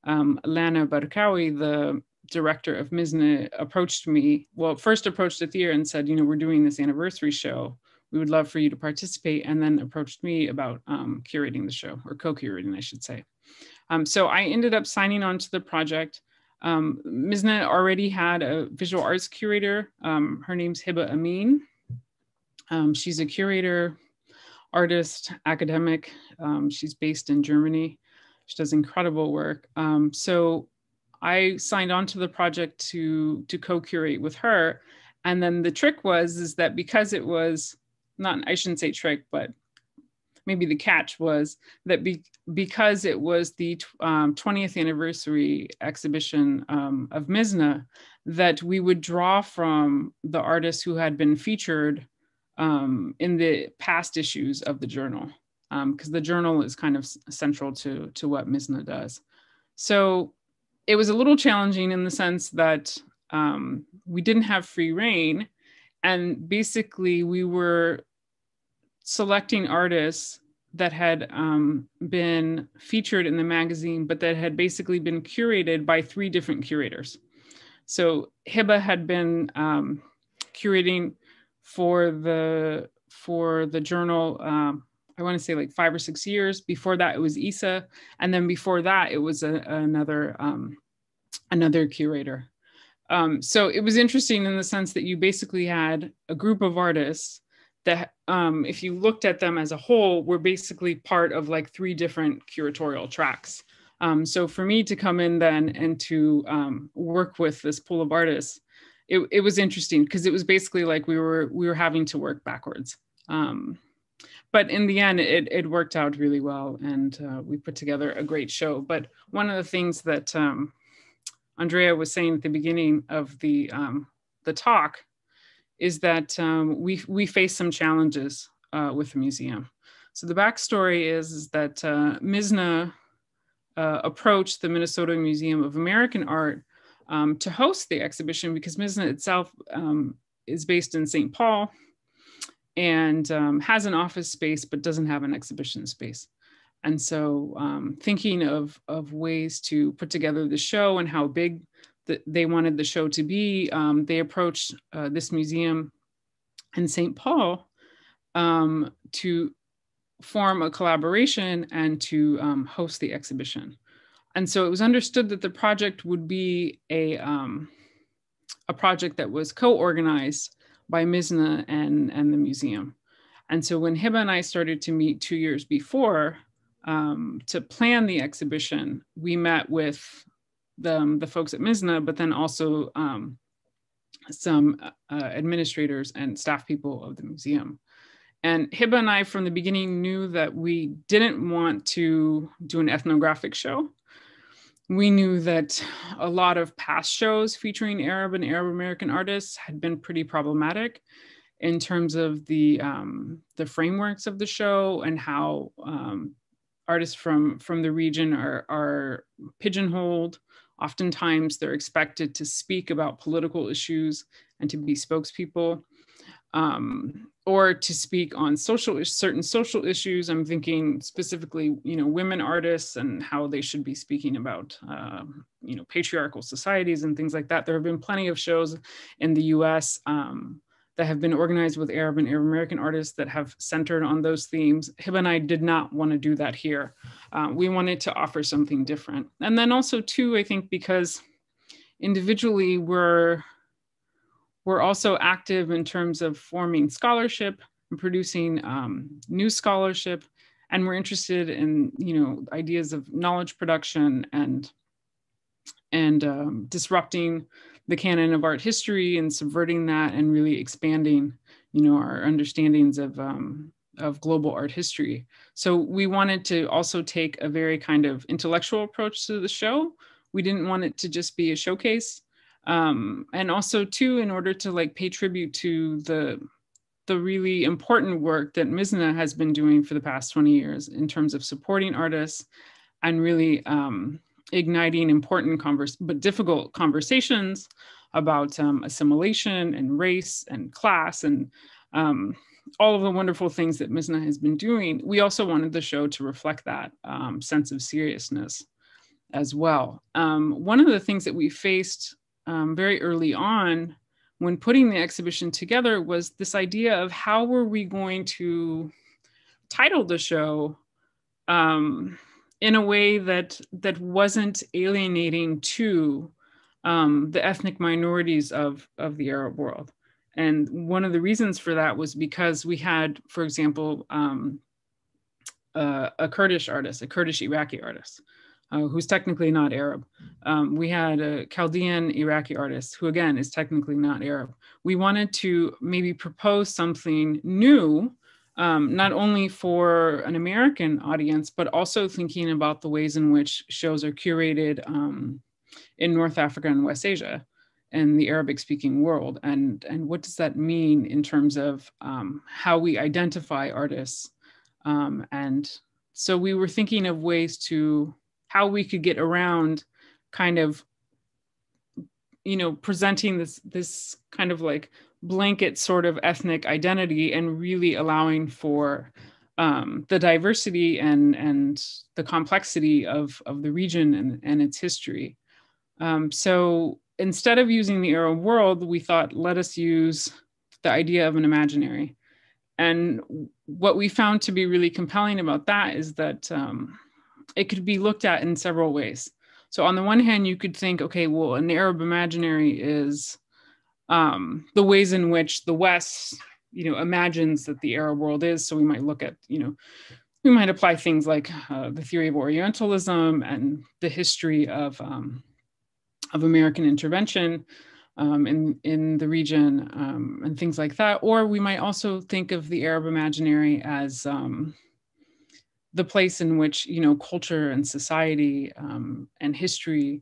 Speaker 3: Lana Barkawi, the director of Mizna, approached me, first approached Athir and said, we're doing this anniversary show. We would love for you to participate, and then approached me about curating the show, or co-curating, I should say. So I ended up signing on to the project. Mizna already had a visual arts curator. Her name's Hiba Amin. She's a curator, artist, academic. She's based in Germany. She does incredible work. So I signed on to the project to co-curate with her. And then the trick is that because it was I shouldn't say trick, but maybe the catch was that because it was the 20th anniversary exhibition of Mizna, that we would draw from the artists who had been featured in the past issues of the journal, because the journal is kind of central to what Mizna does. So it was a little challenging in the sense that we didn't have free reign, and basically we were selecting artists that had been featured in the magazine, but that had basically been curated by 3 different curators. So Hiba had been curating for the journal, I want to say like 5 or 6 years. Before that, it was Issa, and then before that, it was another curator. So it was interesting in the sense that you basically had a group of artists that, if you looked at them as a whole, were basically part of like 3 different curatorial tracks. So for me to come in then and to work with this pool of artists, it was interesting because it was basically like we were having to work backwards. But in the end, it worked out really well, and we put together a great show. But one of the things that Andrea was saying at the beginning of the talk is that we face some challenges with the museum. So the backstory is that Mizna approached the Minnesota Museum of American Art to host the exhibition, because Mizna itself is based in St. Paul and has an office space, but doesn't have an exhibition space. And so thinking of ways to put together the show and how big they wanted the show to be, they approached this museum in St. Paul to form a collaboration and to host the exhibition. And so it was understood that the project would be a project that was co-organized by Mizna and the museum. And so when Hiba and I started to meet 2 years before to plan the exhibition, we met with the folks at Mizna, but then also some administrators and staff people of the museum. And Hiba and I, from the beginning, knew that we didn't want to do an ethnographic show. We knew that a lot of past shows featuring Arab and Arab American artists had been pretty problematic in terms of the frameworks of the show and how artists from the region are pigeonholed. Oftentimes they're expected to speak about political issues and to be spokespeople, or to speak on certain social issues. I'm thinking specifically, women artists and how they should be speaking about, patriarchal societies and things like that. There have been plenty of shows in the US that have been organized with Arab and Arab American artists that have centered on those themes. Hiba and I did not want to do that here. We wanted to offer something different. And then also too, I think because individually we're also active in terms of forming scholarship and producing new scholarship. And we're interested in, ideas of knowledge production and disrupting the canon of art history and subverting that and really expanding, our understandings of global art history. So we wanted to also take a very kind of intellectual approach to the show. We didn't want it to just be a showcase. And also too, in order to pay tribute to the really important work that Mizna has been doing for the past 20 years in terms of supporting artists and really igniting important but difficult conversations about assimilation and race and class and all of the wonderful things that Mizna has been doing. We also wanted the show to reflect that sense of seriousness as well. One of the things that we faced very early on when putting the exhibition together was this idea of how were we going to title the show in a way that wasn't alienating to the ethnic minorities of the Arab world. And one of the reasons for that was because we had, for example, a Kurdish artist, a Kurdish Iraqi artist, who's technically not Arab. We had a Chaldean Iraqi artist who, again, is technically not Arab. We wanted to maybe propose something new, not only for an American audience, but also thinking about the ways in which shows are curated in North Africa and West Asia and the Arabic-speaking world. And what does that mean in terms of how we identify artists? And so we were thinking of ways to how we could get around kind of, presenting this kind of blanket sort of ethnic identity and really allowing for the diversity and the complexity of the region and its history. So instead of using the Arab world, we thought, let us use the idea of an imaginary. And what we found to be really compelling about that is that it could be looked at in several ways. So on the one hand, you could think, okay, well, an Arab imaginary is the ways in which the West, imagines that the Arab world is. So we might look at, we might apply things like the theory of Orientalism and the history of American intervention in the region and things like that. Or we might also think of the Arab imaginary as the place in which, culture and society and history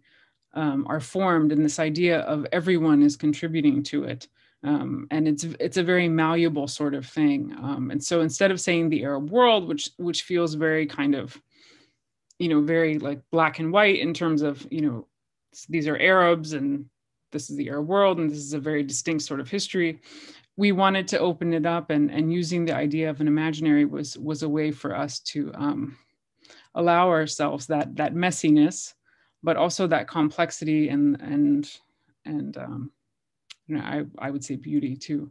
Speaker 3: are formed, and this idea of everyone is contributing to it. And it's a very malleable sort of thing. And so instead of saying the Arab world, which feels very kind of very like black and white in terms of, these are Arabs and this is the Arab world and this is a very distinct sort of history. We wanted to open it up, and using the idea of an imaginary was a way for us to allow ourselves that messiness, but also that complexity and I would say beauty too,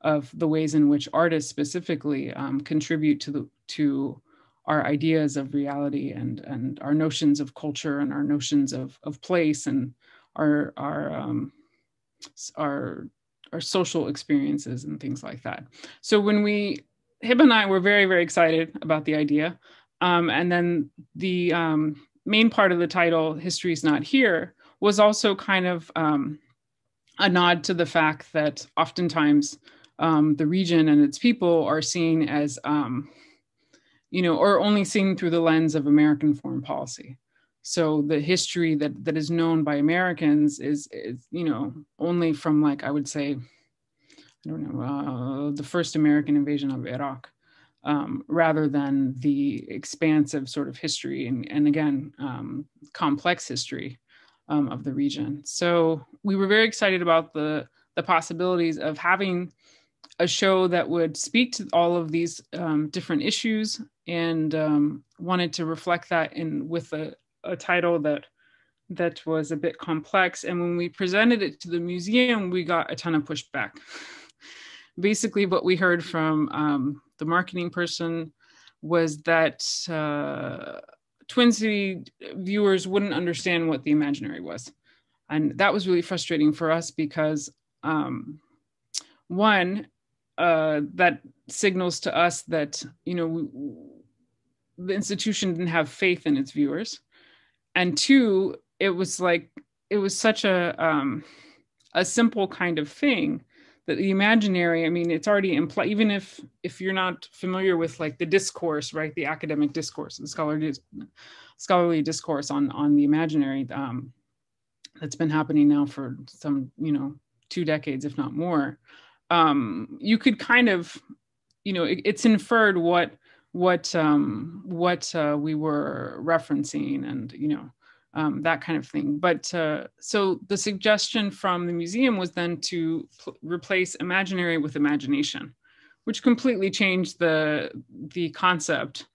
Speaker 3: of the ways in which artists specifically contribute to our ideas of reality and our notions of culture and our notions of place and our social experiences and things like that. So when Hib and I were very, very excited about the idea. And then the main part of the title, History's Not Here, was also kind of a nod to the fact that oftentimes the region and its people are seen as, or only seen through the lens of American foreign policy. So the history that is known by Americans is only from, like, I would say, the first American invasion of Iraq, rather than the expansive sort of history and again, complex history of the region. So we were very excited about the possibilities of having a show that would speak to all of these different issues, and wanted to reflect that with a title that was a bit complex. And when we presented it to the museum, we got a ton of pushback. Basically, what we heard from the marketing person was that Twin City viewers wouldn't understand what the imaginary was. And that was really frustrating for us because one, that signals to us that, the institution didn't have faith in its viewers. And two, it was such a simple kind of thing that the imaginary, I mean, it's already implied, even if you're not familiar with like the discourse, right? The academic discourse, the scholarly discourse on the imaginary that's been happening now for some, 2 decades, if not more. You could kind of, it's inferred what we were referencing and, that kind of thing. But so the suggestion from the museum was then to replace imaginary with imagination, which completely changed the concept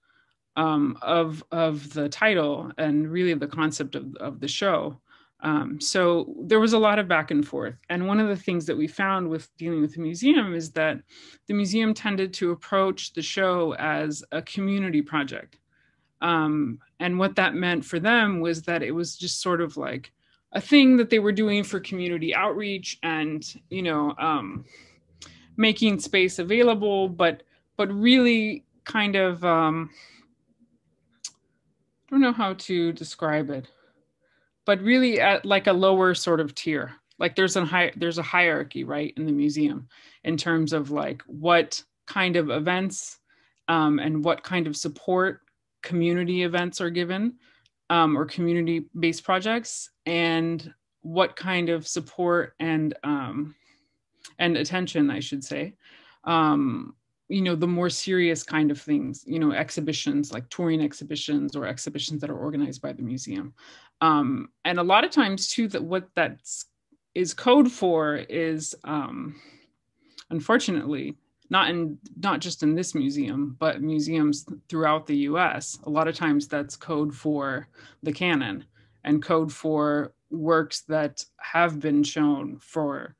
Speaker 3: of the title and really the concept of the show. So there was a lot of back and forth. And one of the things that we found with dealing with the museum is that the museum tended to approach the show as a community project. And what that meant for them was that it was just sort of like a thing that they were doing for community outreach and, making space available, but really kind of, I don't know how to describe it, but really at like a lower sort of tier. Like there's a hierarchy, right, in the museum in terms of like what kind of events and what kind of support community events are given, or community-based projects, and what kind of support and attention, I should say, the more serious kind of things, exhibitions like touring exhibitions or exhibitions that are organized by the museum. And a lot of times too, that what that is code for is, unfortunately, not just in this museum, but museums throughout the US, a lot of times that's code for the canon and code for works that have been shown for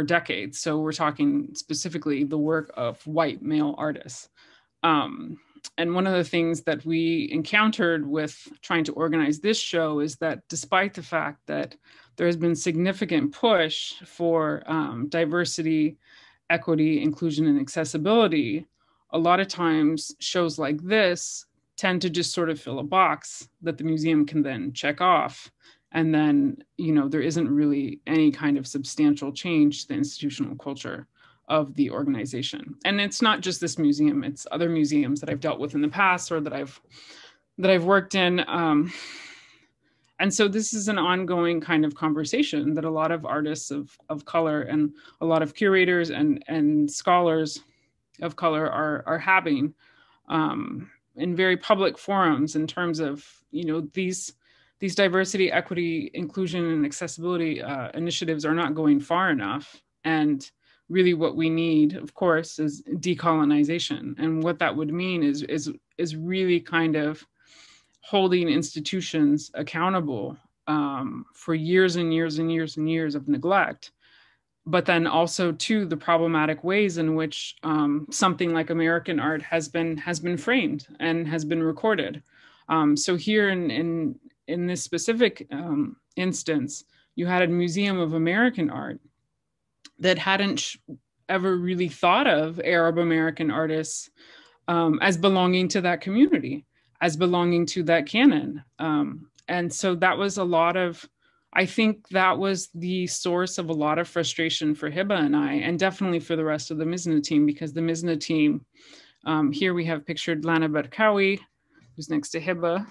Speaker 3: decades. So we're talking specifically the work of white male artists. And one of the things that we encountered with trying to organize this show is that despite the fact that there has been significant push for diversity, equity, inclusion, and accessibility, a lot of times shows like this tend to just sort of fill a box that the museum can then check off. And then, there isn't really any kind of substantial change to the institutional culture of the organization. And it's not just this museum, it's other museums that I've dealt with in the past or that I've worked in. And so this is an ongoing kind of conversation that a lot of artists of color and a lot of curators and scholars of color are having. in very public forums in terms of, these diversity, equity, inclusion, and accessibility initiatives are not going far enough. And really what we need, of course, is decolonization. And what that would mean is really kind of holding institutions accountable for years and years and years and years of neglect, but then also to the problematic ways in which something like American art has been framed and has been recorded. So here in this specific instance, you had a Museum of American Art that hadn't ever really thought of Arab American artists as belonging to that community, as belonging to that canon. And so that was a lot of, I think that was the source of a lot of frustration for Hiba and I, and definitely for the rest of the Mizna team, because the Mizna team, here we have pictured Lana Barkawi, who's next to Hiba.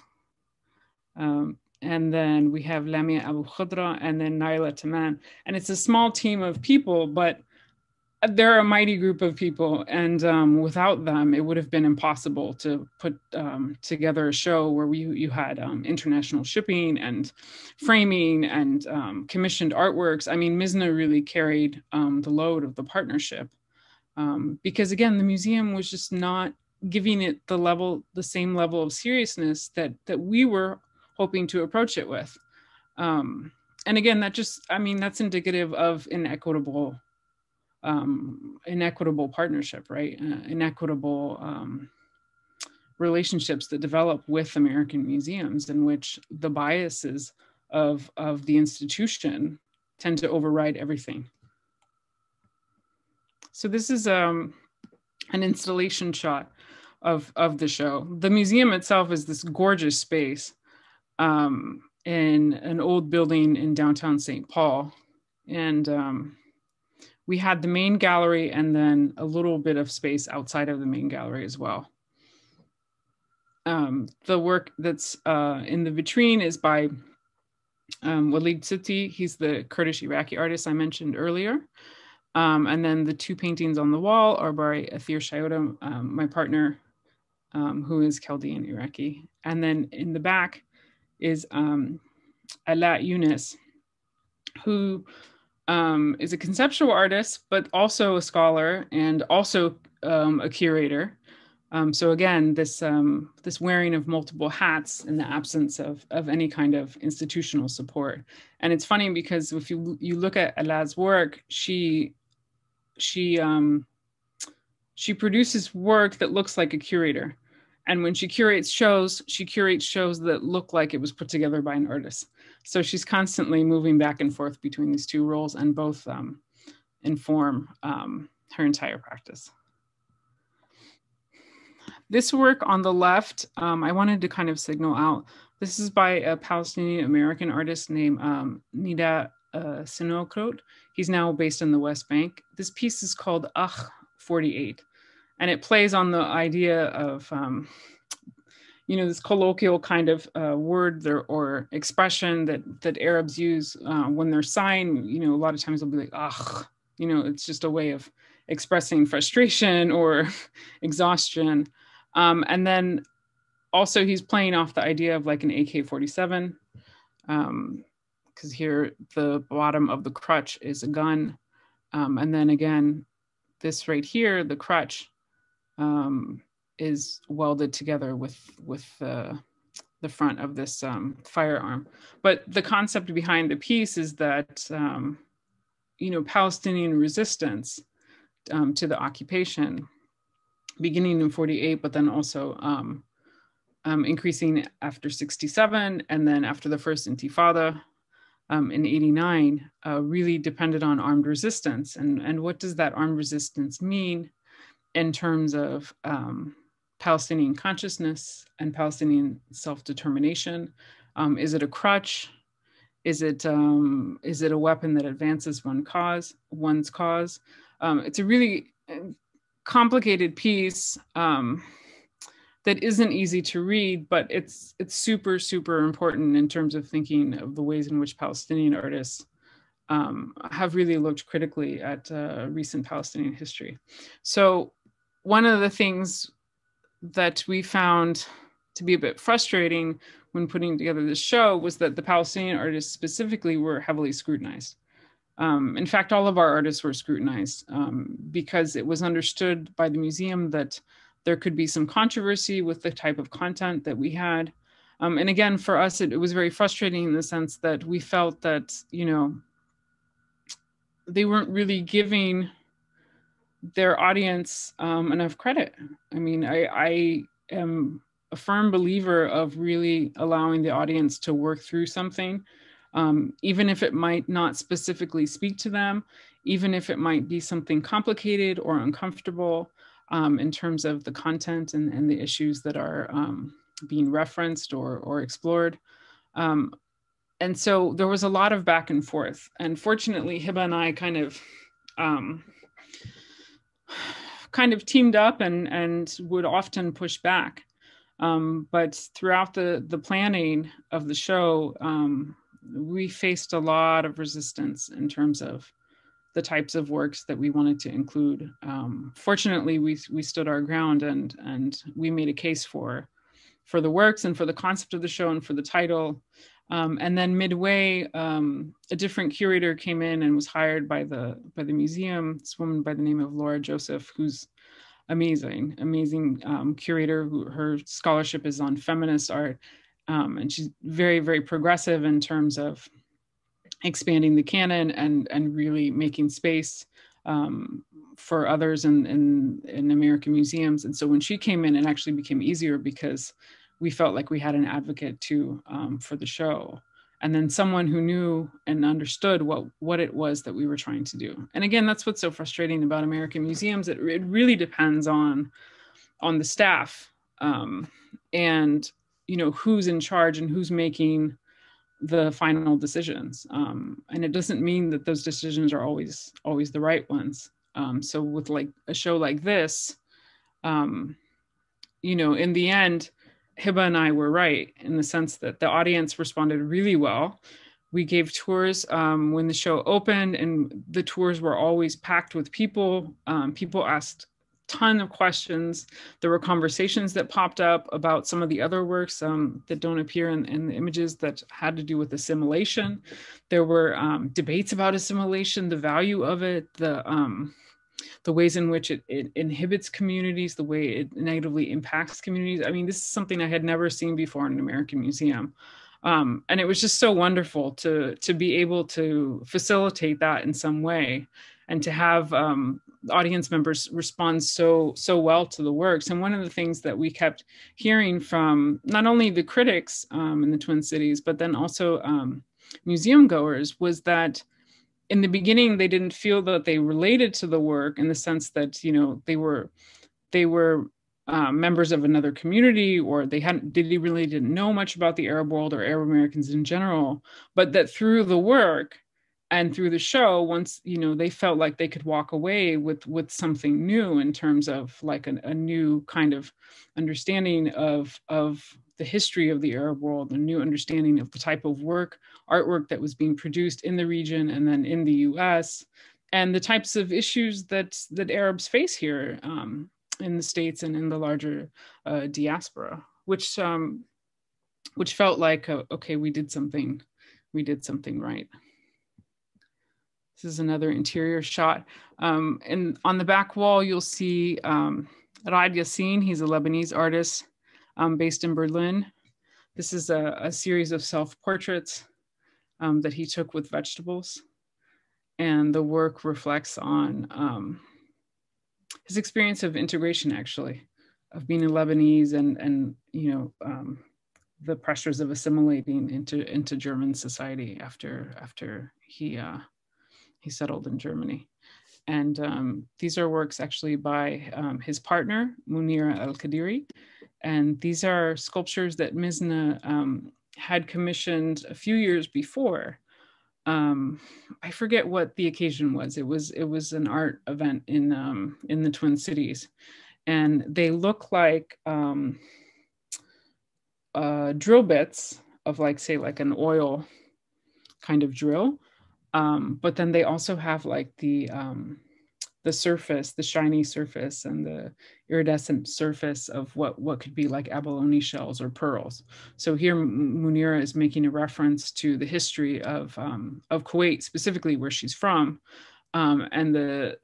Speaker 3: And then we have Lamia Abu Khudra, and then Naila Taman. And it's a small team of people, but they're a mighty group of people, and without them, it would have been impossible to put together a show where you had international shipping and framing and commissioned artworks. I mean, Mizna really carried the load of the partnership because, again, the museum was just not giving it the same level of seriousness that we were hoping to approach it with. And again, that's indicative of inequitable partnership, right? Inequitable relationships that develop with American museums, in which the biases of the institution tend to override everything. So this is an installation shot of the show. The museum itself is this gorgeous space in an old building in downtown St. Paul. And we had the main gallery and then a little bit of space outside of the main gallery as well. The work that's in the vitrine is by Walid Sitti. He's the Kurdish Iraqi artist I mentioned earlier. And then the two paintings on the wall are by Athir Shayota, my partner, who is Chaldean Iraqi. And then in the back is Ala Yunus, who is a conceptual artist, but also a scholar and also a curator. So again, this wearing of multiple hats in the absence of any kind of institutional support. And it's funny because if you look at Ala's work, she produces work that looks like a curator. And when she curates shows that look like it was put together by an artist. So she's constantly moving back and forth between these two roles, and both inform her entire practice. This work on the left, I wanted to kind of signal out. This is by a Palestinian American artist named Nida Sinokrot. He's now based in the West Bank. This piece is called 48. And it plays on the idea of, this colloquial kind of word or expression that Arabs use when they're sighing. A lot of times they'll be like, it's just a way of expressing frustration or exhaustion. And then also he's playing off the idea of like an AK-47, because here the bottom of the crutch is a gun. And then again, this right here, the crutch, is welded together with the front of this firearm. But the concept behind the piece is that, Palestinian resistance to the occupation, beginning in 48, but then also increasing after 67, and then after the first Intifada in 89, really depended on armed resistance. And what does that armed resistance mean in terms of Palestinian consciousness and Palestinian self-determination? Is it a crutch? Is it a weapon that advances one's cause? It's a really complicated piece that isn't easy to read, but it's super, super important in terms of thinking of the ways in which Palestinian artists have really looked critically at recent Palestinian history. So one of the things that we found to be a bit frustrating when putting together this show was that the Palestinian artists specifically were heavily scrutinized. In fact, all of our artists were scrutinized because it was understood by the museum that there could be some controversy with the type of content that we had. And again, for us, it was very frustrating in the sense that we felt that, you know, they weren't really giving their audience enough credit. I mean, I am a firm believer of really allowing the audience to work through something, even if it might not specifically speak to them, even if it might be something complicated or uncomfortable in terms of the content and the issues that are being referenced or explored. And so there was a lot of back and forth. And fortunately, Hiba and I kind of teamed up and would often push back. But throughout the planning of the show, we faced a lot of resistance in terms of the types of works that we wanted to include. Fortunately, we stood our ground and we made a case for the works and for the concept of the show and for the title. And then midway, a different curator came in and was hired by the museum. This woman by the name of Laura Joseph, who's amazing curator. Her scholarship is on feminist art, and she's very, very progressive in terms of expanding the canon and really making space for others in American museums. And so when she came in, it actually became easier because we felt like we had an advocate too for the show. And then someone who knew and understood what it was that we were trying to do. And again, that's what's so frustrating about American museums. It really depends on the staff and, you know, who's in charge and who's making the final decisions. And it doesn't mean that those decisions are always the right ones. So with like a show like this, you know, in the end, Hiba and I were right in the sense that the audience responded really well. We gave tours when the show opened, and the tours were always packed with people. People asked a ton of questions. There were conversations that popped up about some of the other works that don't appear in the images that had to do with assimilation. There were debates about assimilation, the value of it, the ways in which it inhibits communities, the way it negatively impacts communities. I mean, this is something I had never seen before in an American museum. And it was just so wonderful to be able to facilitate that in some way and to have audience members respond so well to the works. And one of the things that we kept hearing from not only the critics in the Twin Cities, but then also museum goers was that in the beginning, they didn't feel that they related to the work in the sense that, you know, they were members of another community, or they really didn't know much about the Arab world or Arab Americans in general, but that through the work and through the show, once, you know, they felt like they could walk away with something new in terms of like a new kind of understanding of the history of the Arab world, a new understanding of the type of artwork that was being produced in the region and then in the US, and the types of issues that Arabs face here in the States and in the larger diaspora, which felt like, okay, we did something right. This is another interior shot. And on the back wall, you'll see Raad Yassin. He's a Lebanese artist based in Berlin. This is a series of self-portraits that he took with vegetables. And the work reflects on his experience of integration, actually, of being a Lebanese and you know, the pressures of assimilating into German society after he settled in Germany. And these are works actually by his partner, Munira El-Kadiri. And these are sculptures that Mizna had commissioned a few years before. I forget what the occasion was. It was an art event in the Twin Cities. And they look like drill bits of like, say, like an oil kind of drill. But then they also have like the surface, the shiny surface and the iridescent surface of what could be like abalone shells or pearls. So here Munira is making a reference to the history of Kuwait, specifically where she's from, and the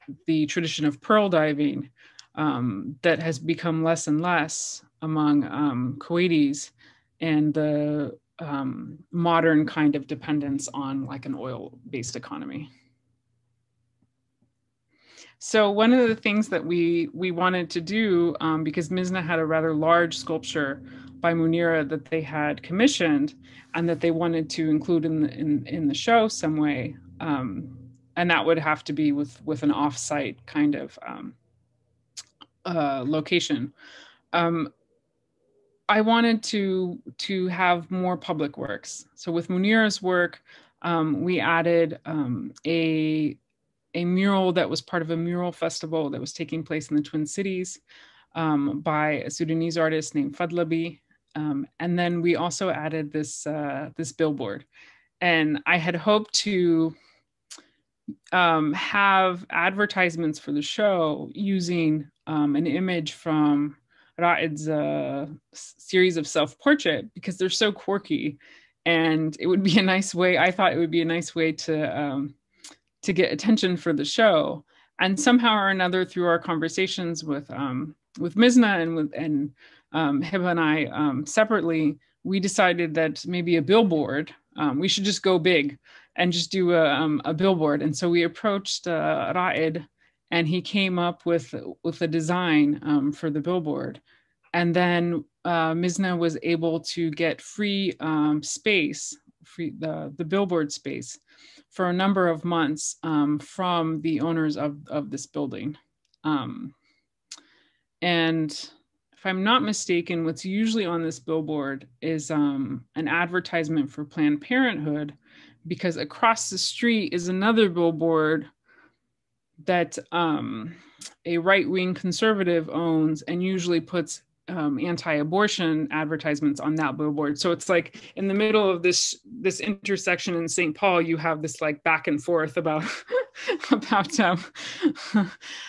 Speaker 3: tradition of pearl diving that has become less and less among Kuwaitis, and the modern kind of dependence on like an oil-based economy. So one of the things that we wanted to do, because Mizna had a rather large sculpture by Munira that they had commissioned and that they wanted to include in the show some way, and that would have to be with an off-site kind of location. I wanted to have more public works. So with Munira's work, we added a mural that was part of a mural festival that was taking place in the Twin Cities by a Sudanese artist named Fadlabi. And then we also added this billboard. And I had hoped to have advertisements for the show using an image from Raed's series of self-portrait, because they're so quirky. And it would be a nice way, I thought it would be a nice way to get attention for the show. And somehow or another, through our conversations with Mizna and Hiba and I separately, we decided that maybe a billboard, we should just go big and just do a billboard. And so we approached Raed, and he came up with a design for the billboard. And then Mizna was able to get free space, the billboard space, for a number of months from the owners of this building. And if I'm not mistaken, what's usually on this billboard is an advertisement for Planned Parenthood, because across the street is another billboard that a right-wing conservative owns and usually puts anti-abortion advertisements on that billboard. So it's like in the middle of this intersection in St. Paul, you have this like back and forth about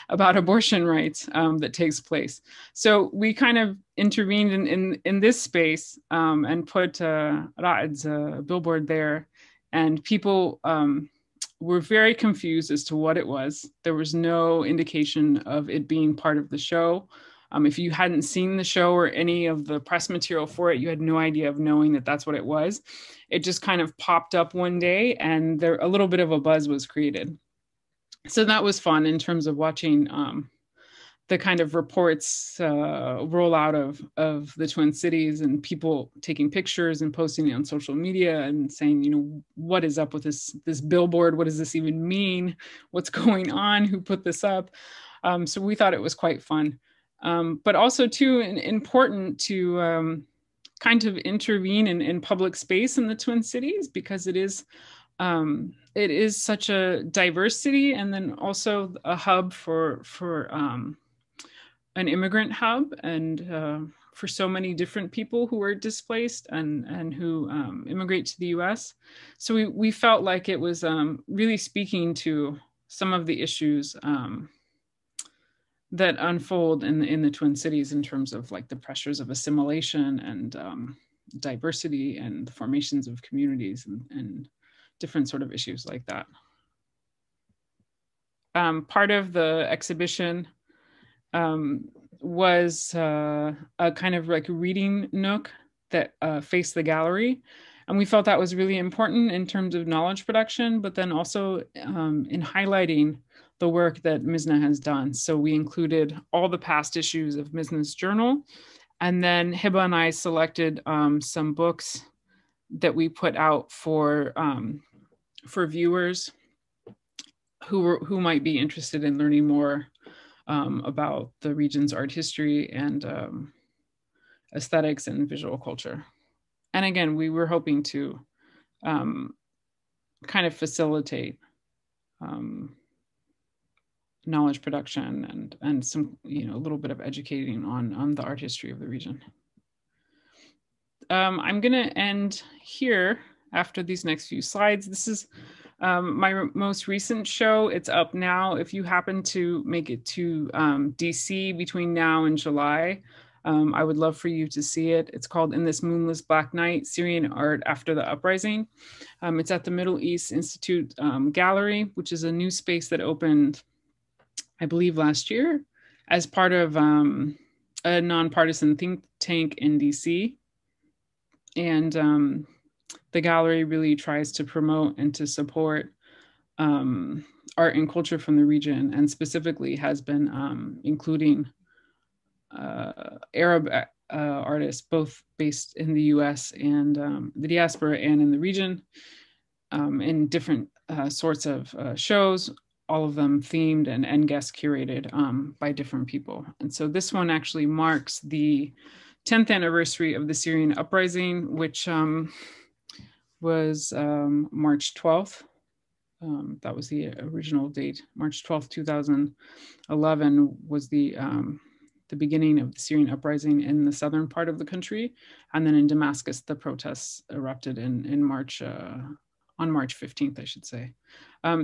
Speaker 3: about abortion rights that takes place. So we kind of intervened in this space and put Raed's billboard there, and people were very confused as to what it was. There was no indication of it being part of the show. If you hadn't seen the show or any of the press material for it, you had no idea of knowing that that's what it was. It just kind of popped up one day, and a little bit of a buzz was created. So that was fun in terms of watching the kind of reports roll out of the Twin Cities, and people taking pictures and posting it on social media and saying, you know, what is up with this billboard? What does this even mean? What's going on? Who put this up? So we thought it was quite fun. But also too important to kind of intervene in public space in the Twin Cities, because it is such a diverse city, and then also a hub for an immigrant hub, and for so many different people who are displaced and who immigrate to the US. So we felt like it was really speaking to some of the issues that unfold in the Twin Cities in terms of like the pressures of assimilation and diversity and the formations of communities and different sort of issues like that. Part of the exhibition was a kind of like reading nook that faced the gallery. And we felt that was really important in terms of knowledge production, but then also in highlighting the work that Mizna has done. So we included all the past issues of Mizna's journal. And then Hiba and I selected some books that we put out for viewers who might be interested in learning more about the region's art history and aesthetics and visual culture. And again, we were hoping to kind of facilitate knowledge production and some, you know, a little bit of educating on the art history of the region. I'm gonna end here after these next few slides. This is My most recent show, it's up now. If you happen to make it to DC between now and July, I would love for you to see it. It's called In This Moonless Black Night, Syrian Art After the Uprising. It's at the Middle East Institute Gallery, which is a new space that opened, I believe, last year as part of a nonpartisan think tank in DC. And the gallery really tries to promote and to support art and culture from the region, and specifically has been including Arab artists, both based in the US and the diaspora and in the region, in different sorts of shows, all of them themed and guest curated by different people. And so this one actually marks the 10th anniversary of the Syrian uprising, which was March 12th. That was the original date. March 12th, 2011 was the beginning of the Syrian uprising in the southern part of the country. And then in Damascus, the protests erupted in March, on March 15th, I should say.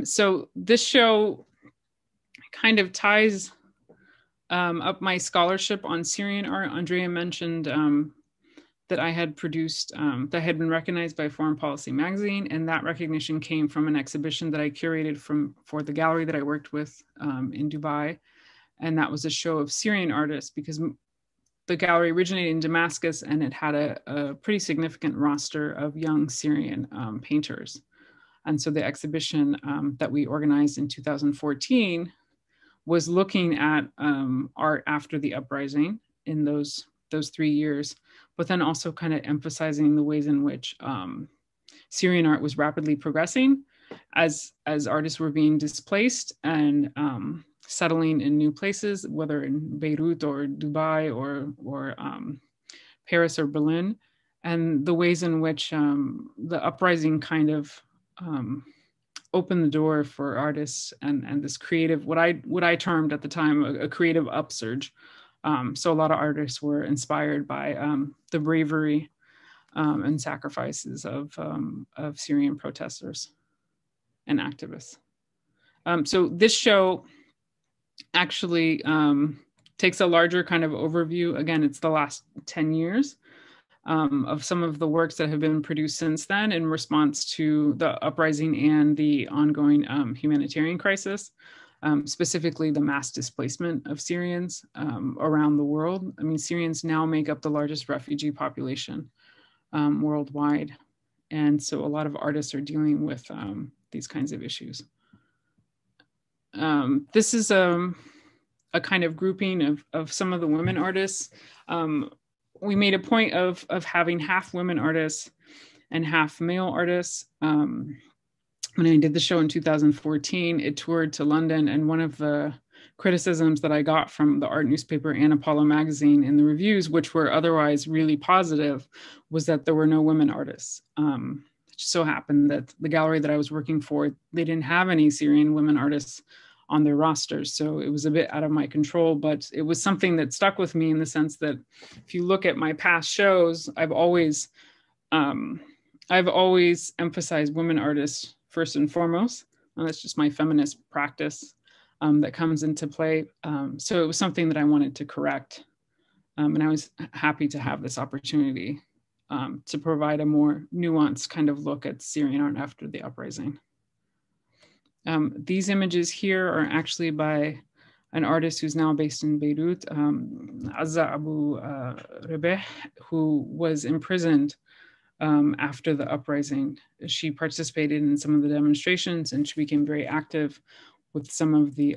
Speaker 3: So this show kind of ties up my scholarship on Syrian art. Andrea mentioned that I had produced, that had been recognized by Foreign Policy magazine, and that recognition came from an exhibition that I curated for the gallery that I worked with in Dubai. And that was a show of Syrian artists, because the gallery originated in Damascus and it had a pretty significant roster of young Syrian painters. And so the exhibition that we organized in 2014 was looking at art after the uprising in those 3 years, but then also kind of emphasizing the ways in which Syrian art was rapidly progressing as artists were being displaced and settling in new places, whether in Beirut or Dubai or Paris or Berlin, and the ways in which the uprising kind of opened the door for artists and this creative, what I termed at the time a creative upsurge. So a lot of artists were inspired by the bravery and sacrifices of Syrian protesters and activists. So this show actually takes a larger kind of overview. Again, it's the last 10 years of some of the works that have been produced since then in response to the uprising and the ongoing humanitarian crisis, specifically the mass displacement of Syrians around the world. I mean, Syrians now make up the largest refugee population worldwide. And so a lot of artists are dealing with these kinds of issues. This is a kind of grouping of some of the women artists. We made a point of having half women artists and half male artists. When I did the show in 2014, it toured to London, and one of the criticisms that I got from the art newspaper and Apollo magazine in the reviews, which were otherwise really positive, was that there were no women artists. It just so happened that the gallery that I was working for, they didn't have any Syrian women artists on their rosters. So it was a bit out of my control, but it was something that stuck with me in the sense that if you look at my past shows, I've always emphasized women artists first and foremost. That's just my feminist practice that comes into play. So it was something that I wanted to correct. And I was happy to have this opportunity to provide a more nuanced kind of look at Syrian art after the uprising. These images here are actually by an artist who's now based in Beirut, Azza Abu Rebeh, who was imprisoned after the uprising. She participated in some of the demonstrations, and she became very active with some of the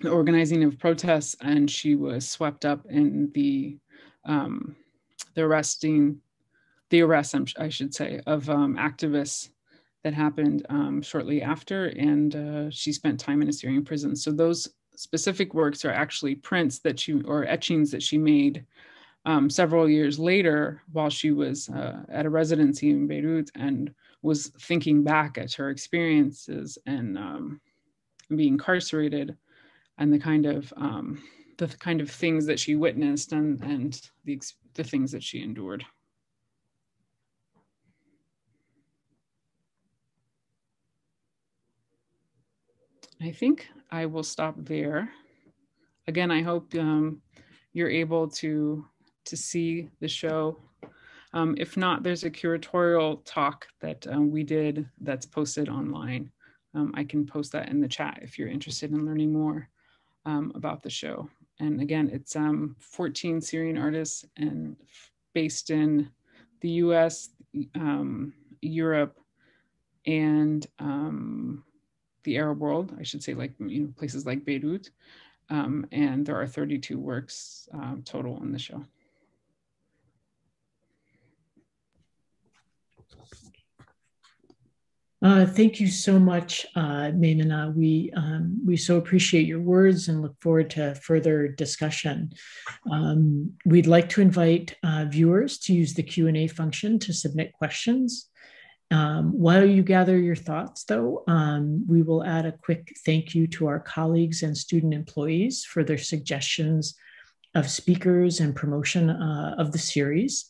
Speaker 3: organizing of protests, and she was swept up in the arrest, I should say, of activists that happened shortly after, and she spent time in a Syrian prison. So those specific works are actually prints or etchings that she made several years later while she was at a residency in Beirut and was thinking back at her experiences and being incarcerated and the kind of things that she witnessed and the things that she endured. I think I will stop there. Again, I hope you're able to see the show. If not, there's a curatorial talk that we did that's posted online. I can post that in the chat if you're interested in learning more about the show. And again, it's 14 Syrian artists and based in the US, Europe, and the Arab world, I should say, like, places like Beirut. And there are 32 works total in the show.
Speaker 1: Thank you so much, Maymanah. We so appreciate your words and look forward to further discussion. We'd like to invite viewers to use the Q&A function to submit questions. While you gather your thoughts, though, we will add a quick thank you to our colleagues and student employees for their suggestions of speakers and promotion of the series.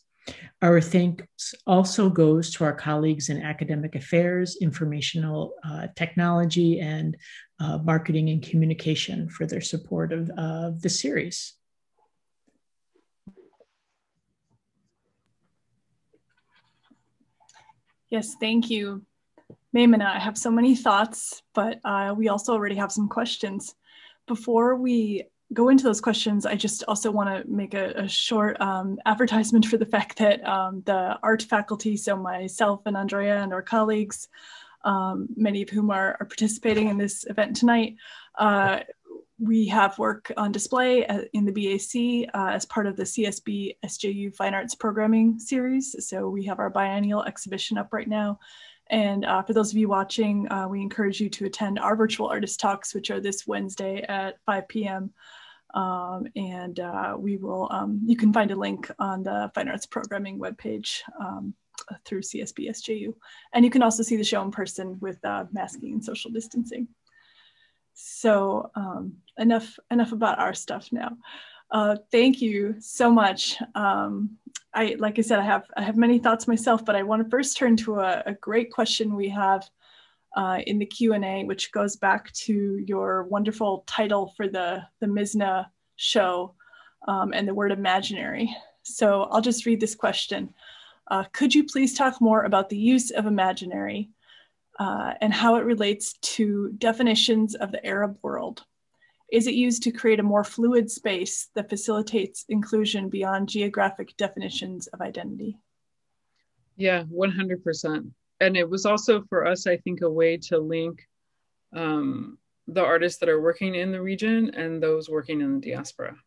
Speaker 1: Our thanks also goes to our colleagues in academic affairs, informational technology, and marketing and communication for their support of the series.
Speaker 2: Yes, thank you, Maymanah. I have so many thoughts, but we also already have some questions. Before we go into those questions, I just also want to make a short advertisement for the fact that the art faculty, so myself and Andrea and our colleagues, many of whom are participating in this event tonight, we have work on display in the BAC as part of the CSB SJU Fine Arts Programming Series. So we have our biennial exhibition up right now. And for those of you watching, we encourage you to attend our virtual artist talks, which are this Wednesday at 5 p.m. We will, you can find a link on the Fine Arts Programming webpage through CSB SJU. And you can also see the show in person with masking and social distancing. So enough about our stuff now. Thank you so much. Like I said, I have many thoughts myself, but I want to first turn to a great question we have in the Q&A, which goes back to your wonderful title for the Mizna show and the word imaginary. So I'll just read this question. Could you please talk more about the use of imaginary and how it relates to definitions of the Arab world? Is it used to create a more fluid space that facilitates inclusion beyond geographic definitions of identity?
Speaker 3: Yeah, 100%. And it was also for us, I think, a way to link the artists that are working in the region and those working in the diaspora.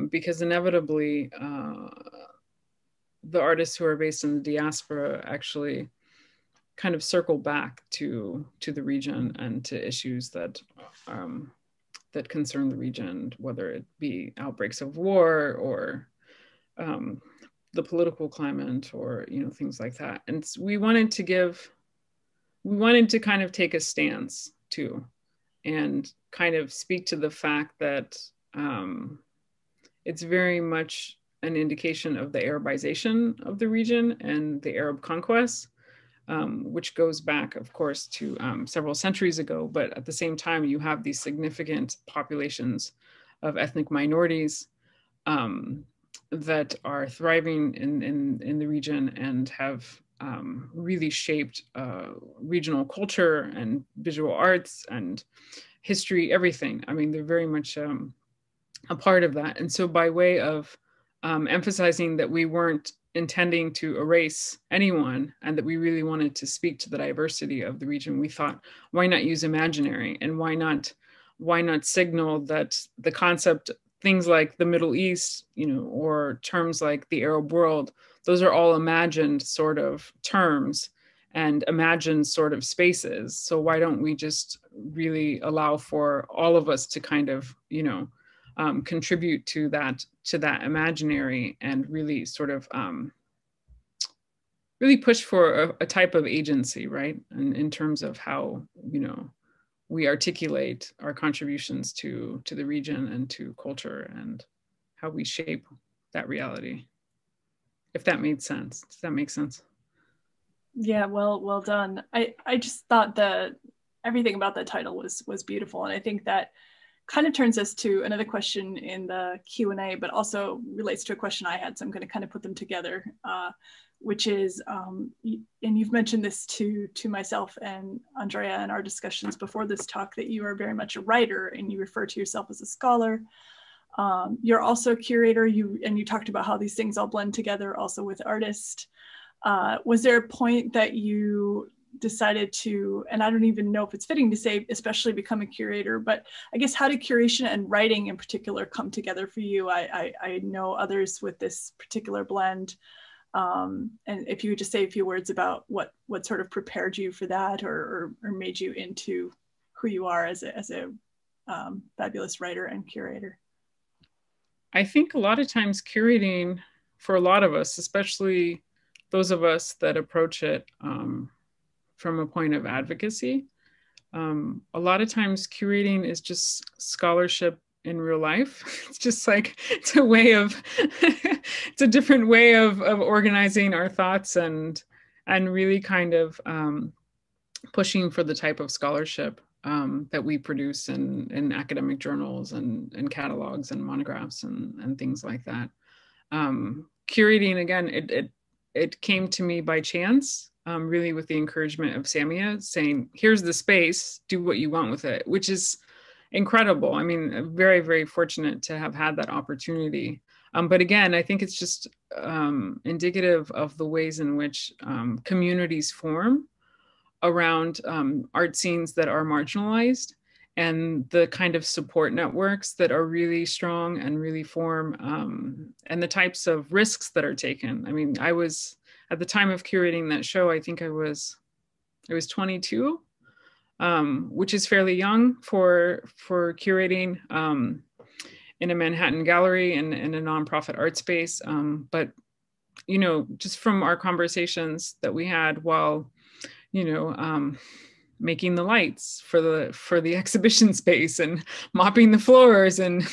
Speaker 3: Because inevitably, the artists who are based in the diaspora actually kind of circle back to the region and to issues that that concern the region, whether it be outbreaks of war or the political climate or things like that. And we wanted to kind of take a stance too, and kind of speak to the fact that it's very much an indication of the Arabization of the region and the Arab conquest, which goes back, of course, to several centuries ago. But at the same time, you have these significant populations of ethnic minorities that are thriving in the region and have really shaped regional culture and visual arts and history, everything. I mean, they're very much a part of that. And so by way of emphasizing that we weren't intending to erase anyone and that we really wanted to speak to the diversity of the region, we thought, why not use imaginary? And why not signal that the concept, things like the Middle East, or terms like the Arab world, those are all imagined sort of terms and imagined sort of spaces. So why don't we just really allow for all of us to kind of, contribute to that imaginary and really sort of really push for a type of agency, right? And in terms of how, we articulate our contributions to the region and to culture and how we shape that reality. If that made sense. Does that make sense?
Speaker 2: Yeah, well done. I just thought that everything about that title was beautiful. And I think that kind of turns us to another question in the Q&A, but also relates to a question I had. So I'm going to kind of put them together, which is, and you've mentioned this to myself and Andrea in our discussions before this talk, that you are very much a writer and you refer to yourself as a scholar. You're also a curator, and you talked about how these things all blend together also with artist. Was there a point that you decided to, and I don't even know if it's fitting to say especially become a curator, but I guess how did curation and writing in particular come together for you? I know others with this particular blend. And if you would just say a few words about what sort of prepared you for that, or made you into who you are as a fabulous writer and curator.
Speaker 3: I think a lot of times curating, for a lot of us, especially those of us that approach it from a point of advocacy, a lot of times curating is just scholarship in real life. It's just like, it's a way of, it's a different way of organizing our thoughts and really kind of pushing for the type of scholarship that we produce in academic journals and catalogs and monographs and things like that. Curating, again, it came to me by chance, really with the encouragement of Samia saying, here's the space, do what you want with it, which is incredible. I mean, very, very fortunate to have had that opportunity. But again, I think it's just indicative of the ways in which communities form around art scenes that are marginalized, and the kind of support networks that are really strong and really form, and the types of risks that are taken. I mean, I was, at the time of curating that show, I think I was 22, which is fairly young for curating in a Manhattan gallery and in a nonprofit art space. But, you know, just from our conversations that we had while, you know, making the lights for the exhibition space and mopping the floors and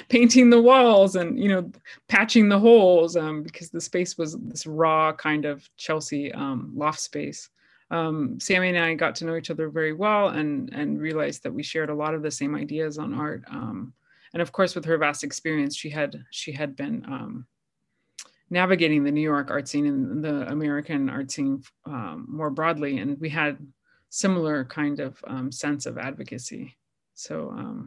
Speaker 3: painting the walls and, you know, patching the holes, because the space was this raw kind of Chelsea loft space. Sammy and I got to know each other very well and realized that we shared a lot of the same ideas on art. And of course, with her vast experience, she had been navigating the New York art scene and the American art scene more broadly. And we had similar kind of sense of advocacy. So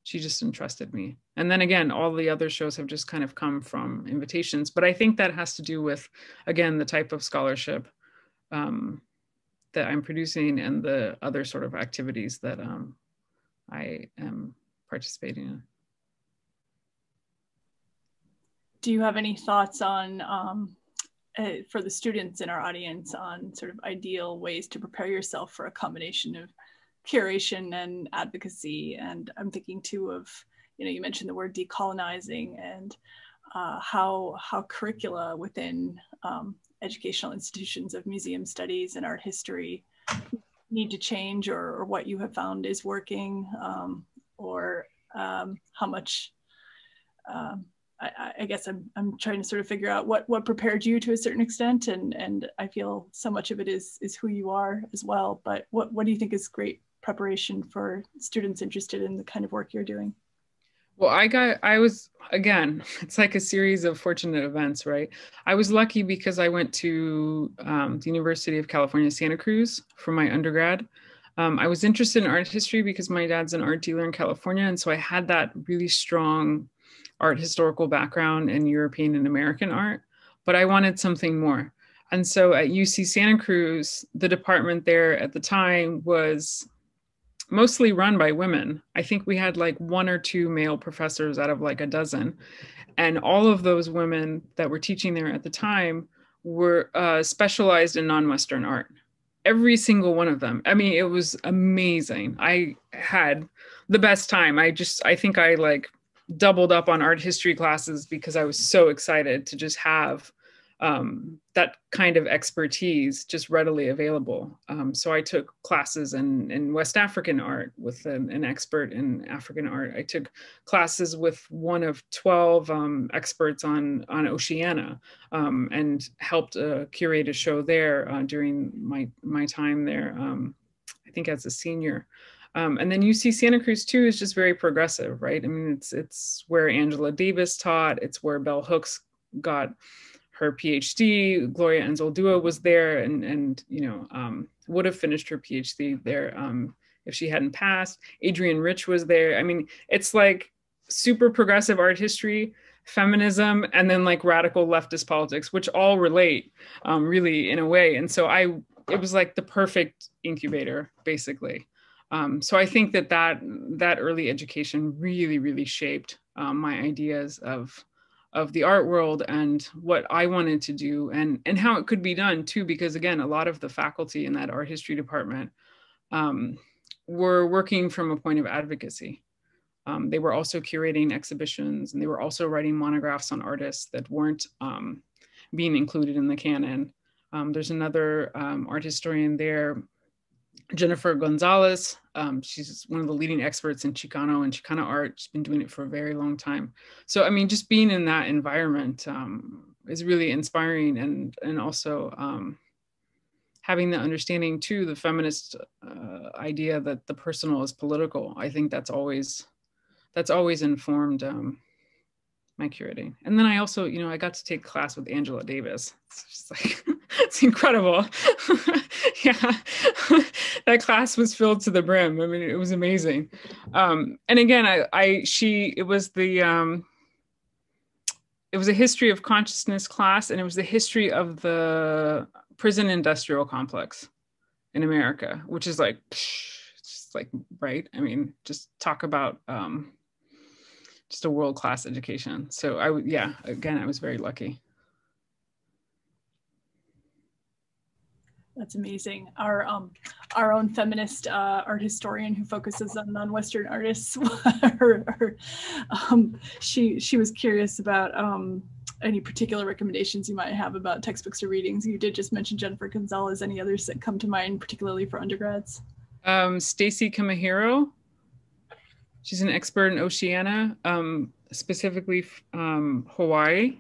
Speaker 3: she just entrusted me. And then again, all the other shows have just kind of come from invitations. But I think that has to do with, again, the type of scholarship that I'm producing and the other sort of activities that I am participating in.
Speaker 2: Do you have any thoughts on, for the students in our audience, on sort of ideal ways to prepare yourself for a combination of curation and advocacy? And I'm thinking too of, you know, you mentioned the word decolonizing, and how curricula within educational institutions of museum studies and art history need to change, or what you have found is working, or how much, I guess I'm trying to sort of figure out what prepared you to a certain extent, and I feel so much of it is who you are as well. But what do you think is great preparation for students interested in the kind of work you're doing?
Speaker 3: Well, I was, again, it's like a series of fortunate events, right? I was lucky because I went to the University of California, Santa Cruz for my undergrad. I was interested in art history because my dad's an art dealer in California. And so I had that really strong art historical background in European and American art, but I wanted something more. And so at UC Santa Cruz, the department there at the time was mostly run by women. I think we had like 1 or 2 male professors out of like a dozen. And all of those women that were teaching there at the time were specialized in non-Western art. Every single one of them. I mean, it was amazing. I had the best time. I think I like doubled up on art history classes because I was so excited to just have that kind of expertise just readily available. So I took classes in West African art with an expert in African art. I took classes with one of 12 experts on Oceania, and helped curate a show there during my time there. I think as a senior. And then UC Santa Cruz too is just very progressive, right? I mean, it's where Angela Davis taught, it's where Bell Hooks got her PhD. Gloria Anzaldúa was there, and would have finished her PhD there if she hadn't passed. Adrienne Rich was there. I mean, it's like super progressive art history, feminism, and then like radical leftist politics, which all relate really in a way. And so it was like the perfect incubator, basically. So I think that early education really, really shaped my ideas of the art world and what I wanted to do and how it could be done too, because again, a lot of the faculty in that art history department were working from a point of advocacy. They were also curating exhibitions, and they were also writing monographs on artists that weren't being included in the canon. There's another art historian there, Jennifer Gonzalez. She's one of the leading experts in Chicano and Chicana art. She's been doing it for a very long time. So, I mean, just being in that environment is really inspiring, and also having the understanding too, the feminist idea that the personal is political. I think that's always informed my curating. And then I also, I got to take class with Angela Davis. It's just like, it's incredible. Yeah, that class was filled to the brim. I mean, it was amazing. And again, it was a history of consciousness class, and it was the history of the prison industrial complex in America, which is like, just like, right? I mean, just talk about just a world-class education. So I was very lucky.
Speaker 2: That's amazing. Our own feminist art historian who focuses on non-Western artists, she was curious about any particular recommendations you might have about textbooks or readings. You did just mention Jennifer Gonzalez. Any others that come to mind, particularly for undergrads?
Speaker 3: Stacy Kamahiro. She's an expert in Oceania, specifically Hawaii.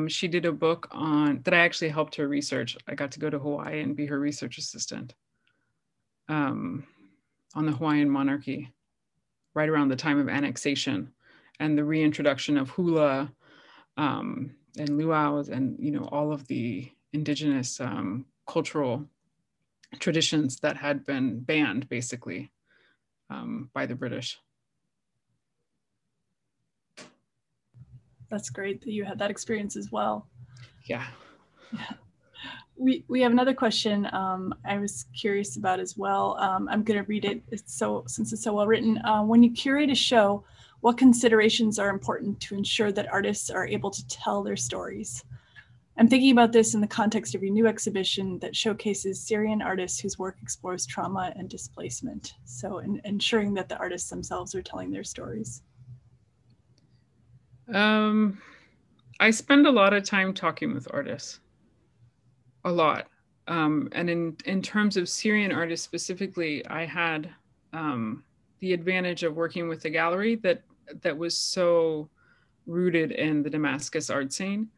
Speaker 3: She did a book that I actually helped her research. I got to go to Hawaii and be her research assistant on the Hawaiian monarchy, right around the time of annexation and the reintroduction of hula and luau's and all of the indigenous cultural traditions that had been banned basically by the British.
Speaker 2: That's great that you had that experience as well.
Speaker 3: Yeah.
Speaker 2: We have another question I was curious about as well. I'm going to read it since it's so well written. When you curate a show, what considerations are important to ensure that artists are able to tell their stories? I'm thinking about this in the context of your new exhibition that showcases Syrian artists whose work explores trauma and displacement. So ensuring that the artists themselves are telling their stories.
Speaker 3: I spend a lot of time talking with artists, a lot. And in terms of Syrian artists specifically, I had the advantage of working with a gallery that was so rooted in the Damascus art scene.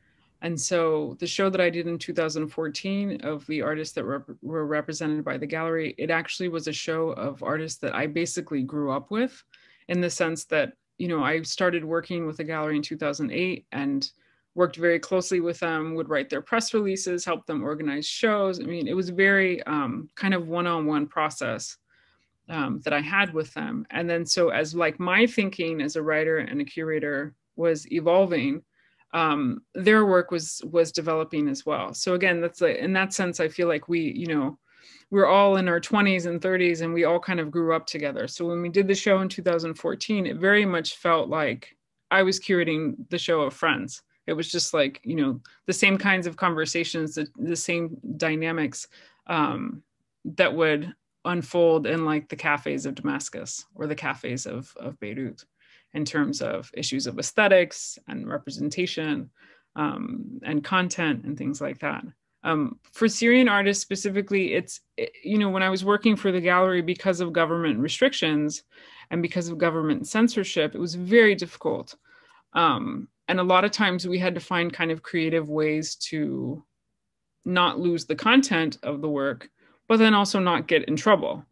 Speaker 3: And so the show that I did in 2014 of the artists that were represented by the gallery, it actually was a show of artists that I basically grew up with, in the sense that, I started working with the gallery in 2008 and worked very closely with them, would write their press releases, help them organize shows. I mean, it was very kind of one-on-one process that I had with them. And then so as like my thinking as a writer and a curator was evolving, their work was developing as well. So again, that's like, in that sense, I feel like we're all in our 20s and 30s and we all kind of grew up together. So when we did the show in 2014, it very much felt like I was curating the show of friends. It was just like, the same kinds of conversations, the same dynamics that would unfold in like the cafes of Damascus or the cafes of Beirut, in terms of issues of aesthetics and representation and content and things like that. For Syrian artists specifically, when I was working for the gallery, because of government restrictions and because of government censorship, it was very difficult. And a lot of times we had to find kind of creative ways to not lose the content of the work but then also not get in trouble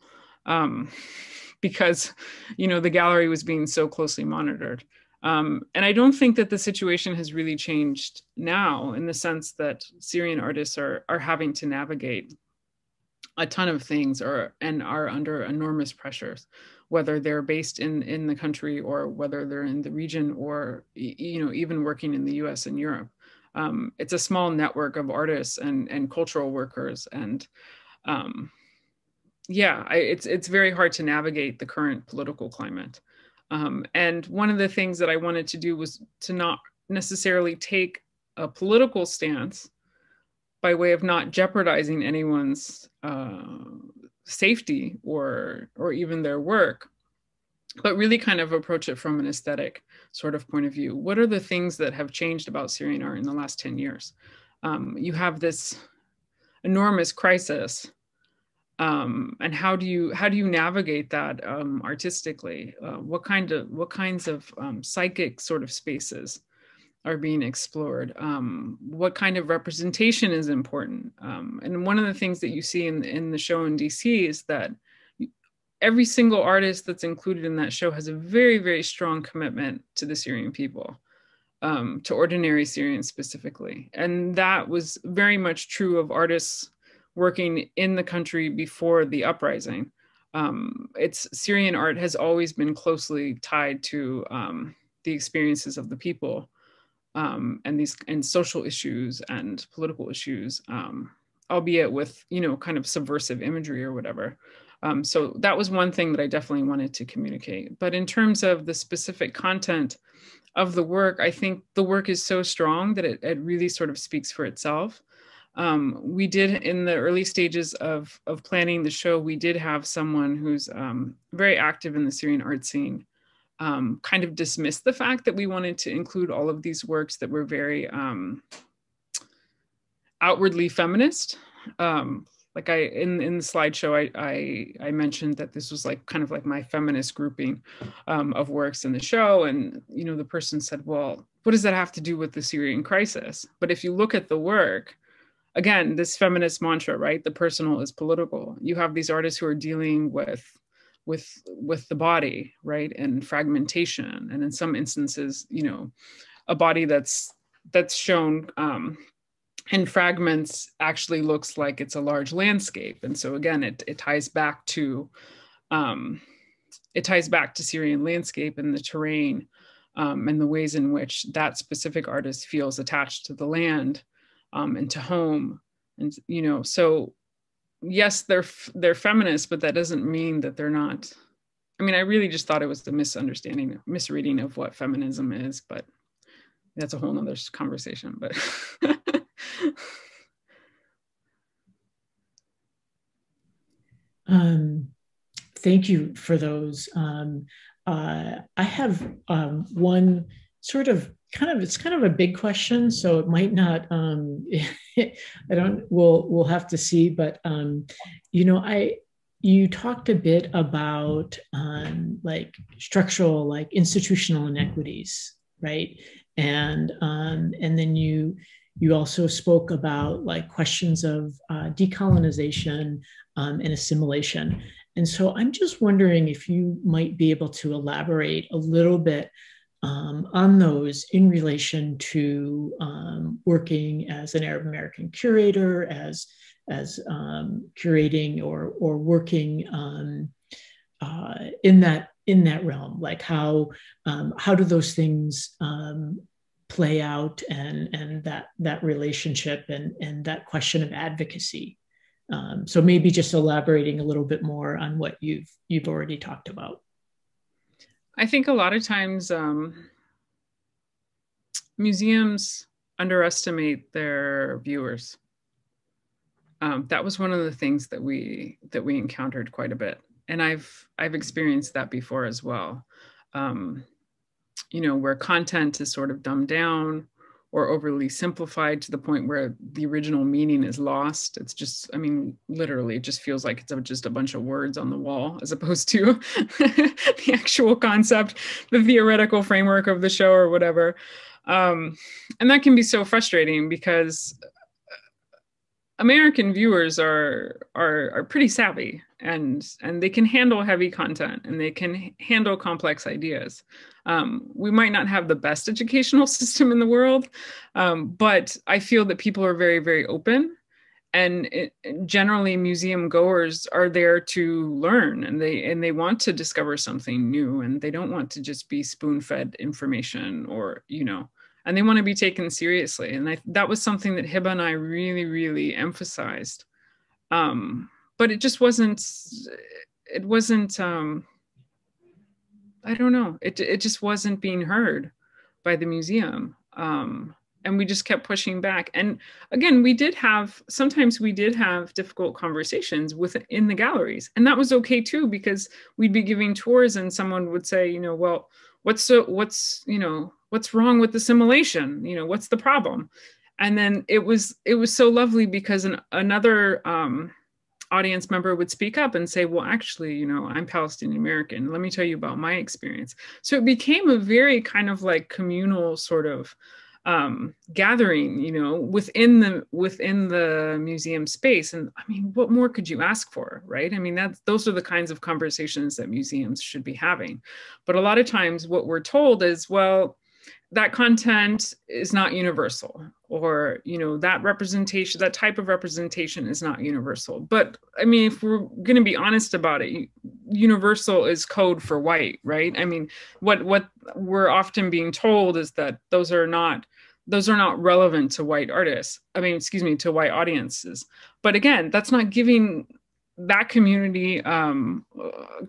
Speaker 3: because, the gallery was being so closely monitored. And I don't think that the situation has really changed now, in the sense that Syrian artists are having to navigate a ton of things and are under enormous pressures, whether they're based in the country or whether they're in the region, or even working in the US and Europe. It's a small network of artists and cultural workers, and it's very hard to navigate the current political climate. And one of the things that I wanted to do was to not necessarily take a political stance by way of not jeopardizing anyone's safety or even their work, but really kind of approach it from an aesthetic sort of point of view. What are the things that have changed about Syrian art in the last 10 years? You have this enormous crisis, and how do you navigate that artistically? What kinds of psychic sort of spaces are being explored? What kind of representation is important? And one of the things that you see in the show in DC is that every single artist that's included in that show has a very, very strong commitment to the Syrian people, to ordinary Syrians specifically. And that was very much true of artists working in the country before the uprising. Syrian art has always been closely tied to the experiences of the people, and social issues and political issues, albeit with kind of subversive imagery or whatever. So that was one thing that I definitely wanted to communicate. But in terms of the specific content of the work, I think the work is so strong that it really sort of speaks for itself. We did, in the early stages of planning the show, we did have someone who's very active in the Syrian art scene kind of dismiss the fact that we wanted to include all of these works that were very outwardly feminist. Like in the slideshow, I mentioned that this was kind of like my feminist grouping of works in the show. And, the person said, well, what does that have to do with the Syrian crisis? But if you look at the work, again, this feminist mantra, right? The personal is political. You have these artists who are dealing with the body, right? And fragmentation. And in some instances, a body that's shown in fragments actually looks like it's a large landscape. And so again, it ties back to Syrian landscape and the terrain, and the ways in which that specific artist feels attached to the land, and to home. And, so yes, they're feminists, but that doesn't mean that they're not. I mean, I really just thought it was the misreading of what feminism is, but that's a whole nother conversation, but.
Speaker 1: Thank you for those. I have one sort of it's kind of a big question, so it might not. We'll have to see, but you talked a bit about structural, institutional inequities, right? And then you also spoke about questions of decolonization and assimilation. And so I'm just wondering if you might be able to elaborate a little bit on those in relation to working as an Arab American curator, as curating or working in that realm. Like how do those things play out, and that relationship and that question of advocacy. So maybe just elaborating a little bit more on what you've already talked about.
Speaker 3: I think a lot of times museums underestimate their viewers. That was one of the things that we encountered quite a bit, and I've experienced that before as well. Where content is sort of dumbed down or overly simplified to the point where the original meaning is lost. It's just, literally, it just feels like it's just a bunch of words on the wall, as opposed to the actual concept, the theoretical framework of the show or whatever. And that can be so frustrating because, American viewers are pretty savvy, and they can handle heavy content, and they can handle complex ideas. We might not have the best educational system in the world, but I feel that people are very, very open. And generally, museum goers are there to learn, and they want to discover something new, and they don't want to just be spoon-fed information, or, you know, and they want to be taken seriously. And that was something that Hiba and I really, really emphasized. But it just wasn't, I don't know, it just wasn't being heard by the museum. And we just kept pushing back. And again, sometimes we did have difficult conversations in the galleries. And that was okay too, because we'd be giving tours and someone would say, you know, well, what's wrong with the simulation? You know, what's the problem? And then it was so lovely because another audience member would speak up and say, well, actually, you know, I'm Palestinian American. Let me tell you about my experience. So it became a very kind of like communal sort of gathering, you know, within the museum space. And I mean, what more could you ask for, right? I mean, those are the kinds of conversations that museums should be having. But a lot of times what we're told is, well, that content is not universal, or, you know, that type of representation is not universal. But I mean, if we're going to be honest about it, universal is code for white, right? I mean, what we're often being told is that those are not relevant to white artists. I mean, excuse me, to white audiences. But again, that's not giving that community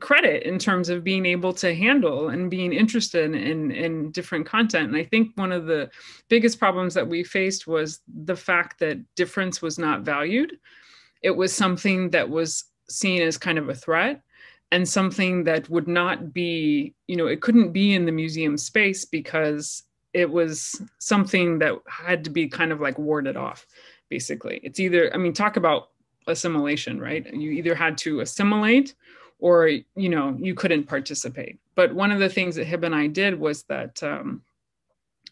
Speaker 3: credit in terms of being able to handle and being interested in different content. And I think one of the biggest problems that we faced was the fact that difference was not valued. It was something that was seen as kind of a threat, and something that would not be, you know, it couldn't be in the museum space because it was something that had to be kind of like warded off, basically. It's either, I mean, talk about assimilation, right? You either had to assimilate or, you know, you couldn't participate. But one of the things that Hiba and I did was that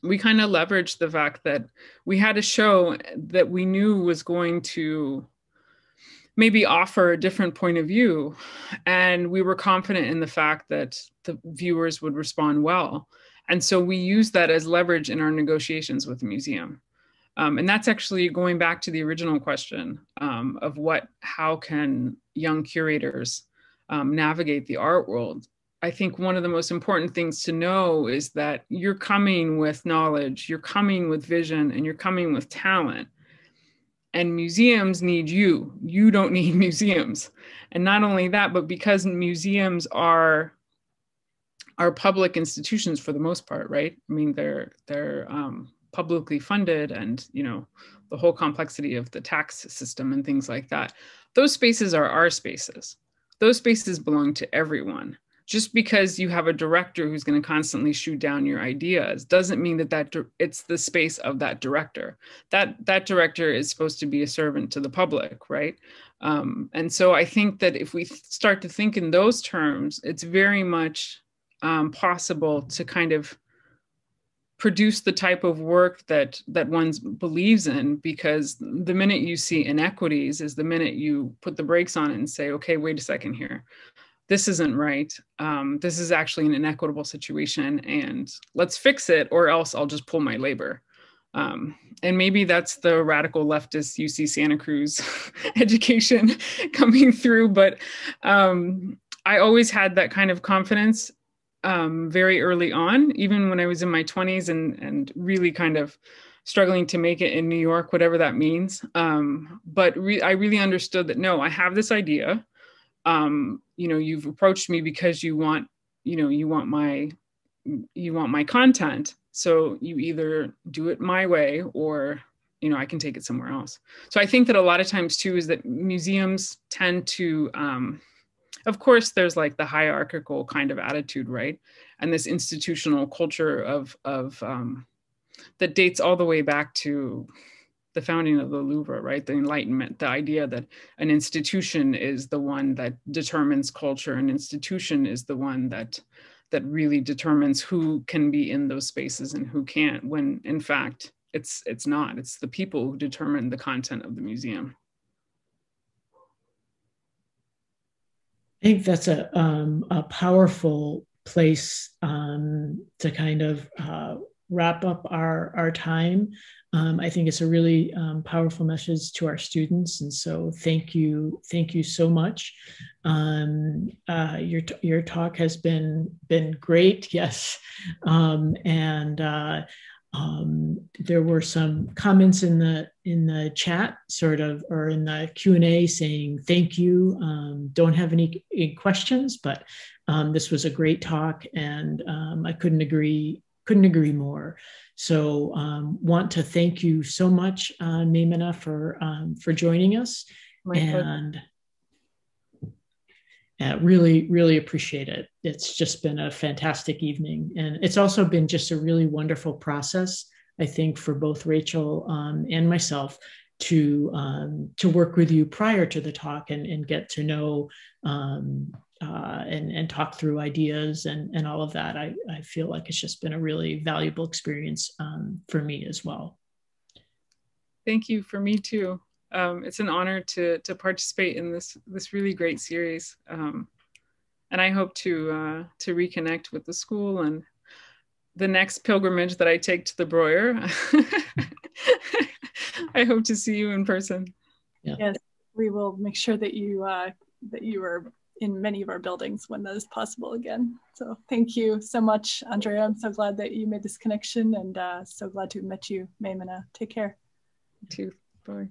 Speaker 3: we kind of leveraged the fact that we had a show that we knew was going to maybe offer a different point of view. And we were confident in the fact that the viewers would respond well. And so we used that as leverage in our negotiations with the museum. And that's actually going back to the original question of how can young curators navigate the art world. I think one of the most important things to know is that you're coming with knowledge, you're coming with vision, and you're coming with talent. And museums need you. You don't need museums. And not only that, but because museums are public institutions for the most part, right? I mean, they're publicly funded, and, you know, the whole complexity of the tax system and things like that. Those spaces are our spaces. Those spaces belong to everyone. Just because you have a director who's going to constantly shoot down your ideas doesn't mean that it's the space of that director. That director is supposed to be a servant to the public, right? And so I think that if we start to think in those terms, it's very much possible to kind of produce the type of work that one believes in, because the minute you see inequities is the minute you put the brakes on it and say, okay, wait a second here. This isn't right. This is actually an inequitable situation, and let's fix it, or else I'll just pull my labor. And maybe that's the radical leftist UC Santa Cruz education coming through, but I always had that kind of confidence very early on, even when I was in my 20s and really kind of struggling to make it in New York, whatever that means. But I really understood that, no, I have this idea. You know, you've approached me because you want my content. So you either do it my way, or, you know, I can take it somewhere else. So I think that a lot of times too is that museums tend to, of course, there's like the hierarchical kind of attitude, right? And this institutional culture of that dates all the way back to the founding of the Louvre, right? The Enlightenment, the idea that an institution is the one that determines culture. An institution is the one that really determines who can be in those spaces and who can't, when in fact, it's not. It's the people who determine the content of the museum.
Speaker 1: I think that's a powerful place to kind of wrap up our time. I think it's a really powerful message to our students, and so thank you so much. Your talk has been great, yes, and there were some comments in the chat, sort of, or in the Q&A, saying thank you. Don't have any questions, but this was a great talk, and I couldn't agree more. So want to thank you so much, Maymanah, for joining us. And really appreciate it. It's just been a fantastic evening. And it's also been just a really wonderful process, I think, for both Rachel and myself to work with you prior to the talk and get to know and talk through ideas and all of that. I feel like it's just been a really valuable experience for me as well.
Speaker 3: Thank you. For me too. It's an honor to participate in this really great series, and I hope to reconnect with the school and the next pilgrimage that I take to the Breuer. I hope to see you in person.
Speaker 2: Yeah. Yes, we will make sure that you are in many of our buildings when that is possible again. So thank you so much, Andrea. I'm so glad that you made this connection, and so glad to have met you, Maymanah. Take care.
Speaker 3: You too. Bye.